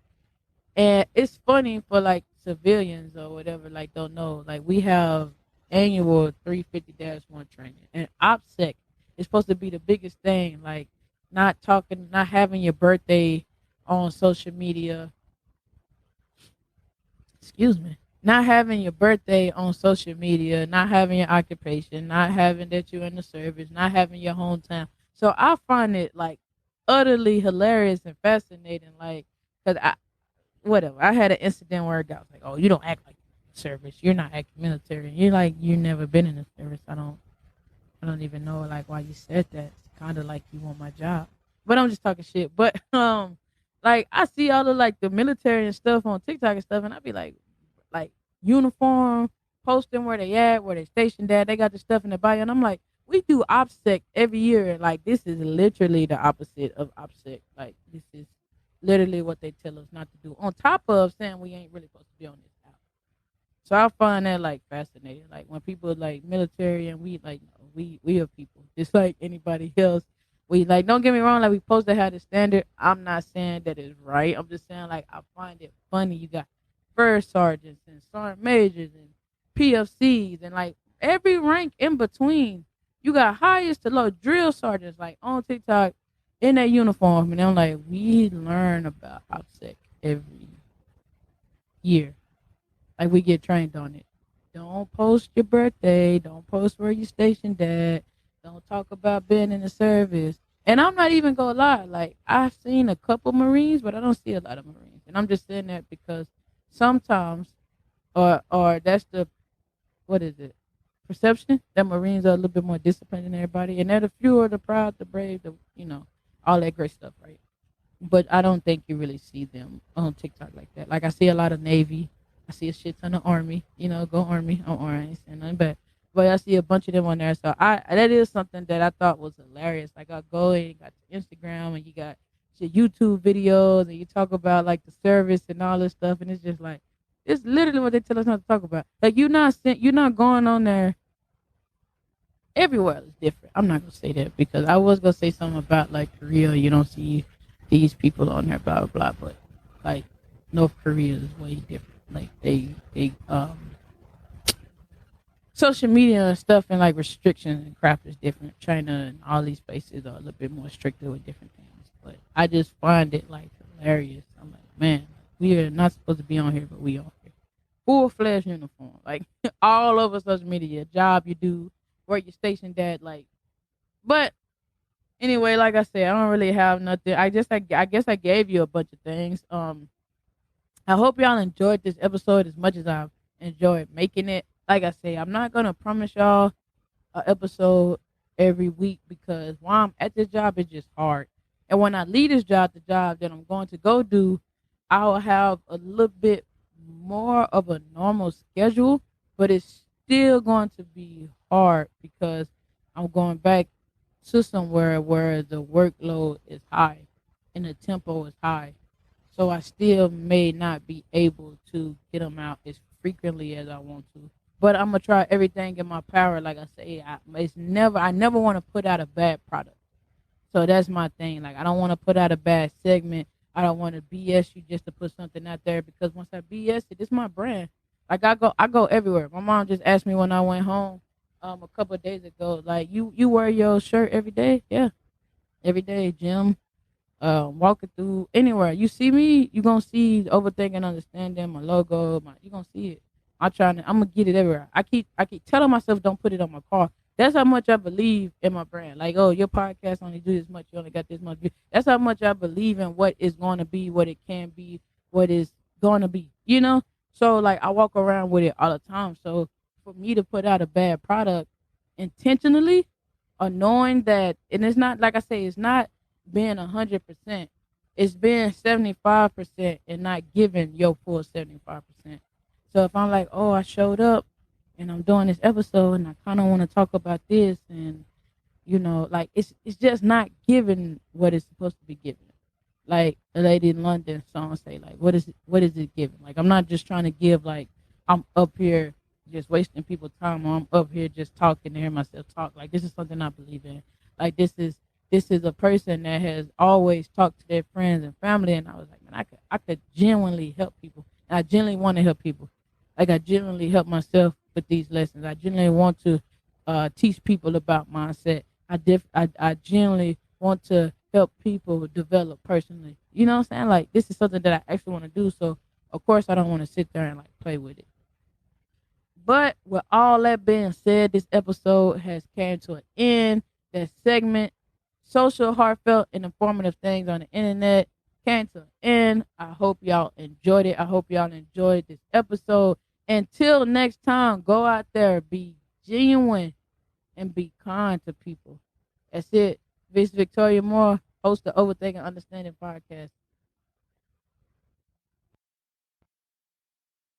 And it's funny for like civilians or whatever, like don't know. Like we have annual 350-1 training. And OPSEC is supposed to be the biggest thing. Like not having your birthday on social media, excuse me, not having your birthday on social media, not having your occupation, not having that you're in the service, not having your hometown. So I find it like utterly hilarious and fascinating. Like, cause whatever, I had an incident where a guy was like, "Oh, you don't act like service. You're not acting military. You're like you never been in the service. I don't even know like why you said that. It's kind of like you want my job, but I'm just talking shit. But like I see all the like the military and stuff on TikTok and stuff, and I be like uniform, posting where they at, where they stationed at. They got the stuff in the bio, and I'm like, we do OPSEC every year. And like this is literally the opposite of OPSEC. Like this is literally what they tell us not to do. On top of saying we ain't really supposed to be on this app. So I find that like fascinating. Like when people like military and we like no, we are people just like anybody else. We like don't get me wrong, like we supposed to have the standard. I'm not saying that it's right. I'm just saying like I find it funny. You got first sergeants and sergeant majors and PFCs and like every rank in between. You got highest to low drill sergeants like on TikTok in that uniform, and I'm like, we learn about OPSEC every year. Like we get trained on it. Don't post your birthday. Don't post where you stationed at. Don't talk about being in the service. And I'm not even gonna lie. Like I've seen a couple Marines, but I don't see a lot of Marines. And I'm just saying that because sometimes, or that's the what is it? Perception that Marines are a little bit more disciplined than everybody, and they're the fewer, the proud, the brave, the all that great stuff, right? But I don't think you really see them on TikTok like that. Like I see a lot of Navy, I see a shit ton of Army. Go Army. I'm orange and nothing but I see a bunch of them on there. So I that is something that I thought was hilarious. Like I go and you got your Instagram and you got your YouTube videos and you talk about like the service and all this stuff, and it's just like it's literally what they tell us not to talk about. Like you're not going on there. Everywhere is different. I'm not gonna say that because I was gonna say something about like Korea. You don't see these people on there, blah blah blah. But like North Korea is way different. Like they social media and stuff and like restrictions and crap is different. China and all these places are a little bit more stricter with different things. But I just find it like hilarious. I'm like, man, we are not supposed to be on here, but we are here. Full fledged uniform, like all over social media, job you do, where you're stationed at, like. But anyway, like I said, I don't really have nothing. I guess I gave you a bunch of things. I hope y'all enjoyed this episode as much as I've enjoyed making it. Like I say, I'm not gonna promise y'all an episode every week because while I'm at this job, it's just hard. And when I leave this job, the job that I'm going to go do, I'll have a little bit more of a normal schedule, but it's still going to be hard because I'm going back to somewhere where the workload is high and the tempo is high. So I still may not be able to get them out as frequently as I want to. But I'm gonna try everything in my power. Like I say, I never want to put out a bad product. So that's my thing. Like, I don't want to put out a bad segment. I don't want to BS you just to put something out there, because once I BS it, it's my brand. Like, I go everywhere. My mom just asked me when I went home a couple of days ago, like, you wear your shirt every day? Yeah, every day, gym, walking through anywhere. You see me, you gonna see overthinking, understanding my logo. You gonna see it. I'm gonna get it everywhere. I keep telling myself don't put it on my car. That's how much I believe in my brand. Like, oh, your podcast only do this much. You only got this much view. That's how much I believe in what is going to be, what it can be, what is going to be. You know. So like I walk around with it all the time. So for me to put out a bad product intentionally, or knowing that, and it's not like I say, it's not being 100%. It's being 75% and not giving your full 75%. So if I'm like, oh, I showed up and I'm doing this episode and I kind of want to talk about this, and like it's just not giving what it's supposed to be given. Like a lady in London song say, like, what is it giving? Like, I'm not just trying to give, like, I'm up here just wasting people's time, or I'm up here just talking to hear myself talk. Like, this is something I believe in. Like, this is a person that has always talked to their friends and family, and I was like, man, I could genuinely help people. And I genuinely want to help people. Like, I genuinely help myself with these lessons. I genuinely want to teach people about mindset. I genuinely want to help people develop personally. You know what I'm saying? Like, this is something that I actually want to do. So of course I don't want to sit there and like play with it. But with all that being said, this episode has came to an end. That segment, social, heartfelt, and informative things on the internet, came to an end. I hope y'all enjoyed it. I hope y'all enjoyed this episode. Until next time, go out there, be genuine, and be kind to people. That's it. This is Viktoriya Moore, host of Overthinking Understanding Podcast.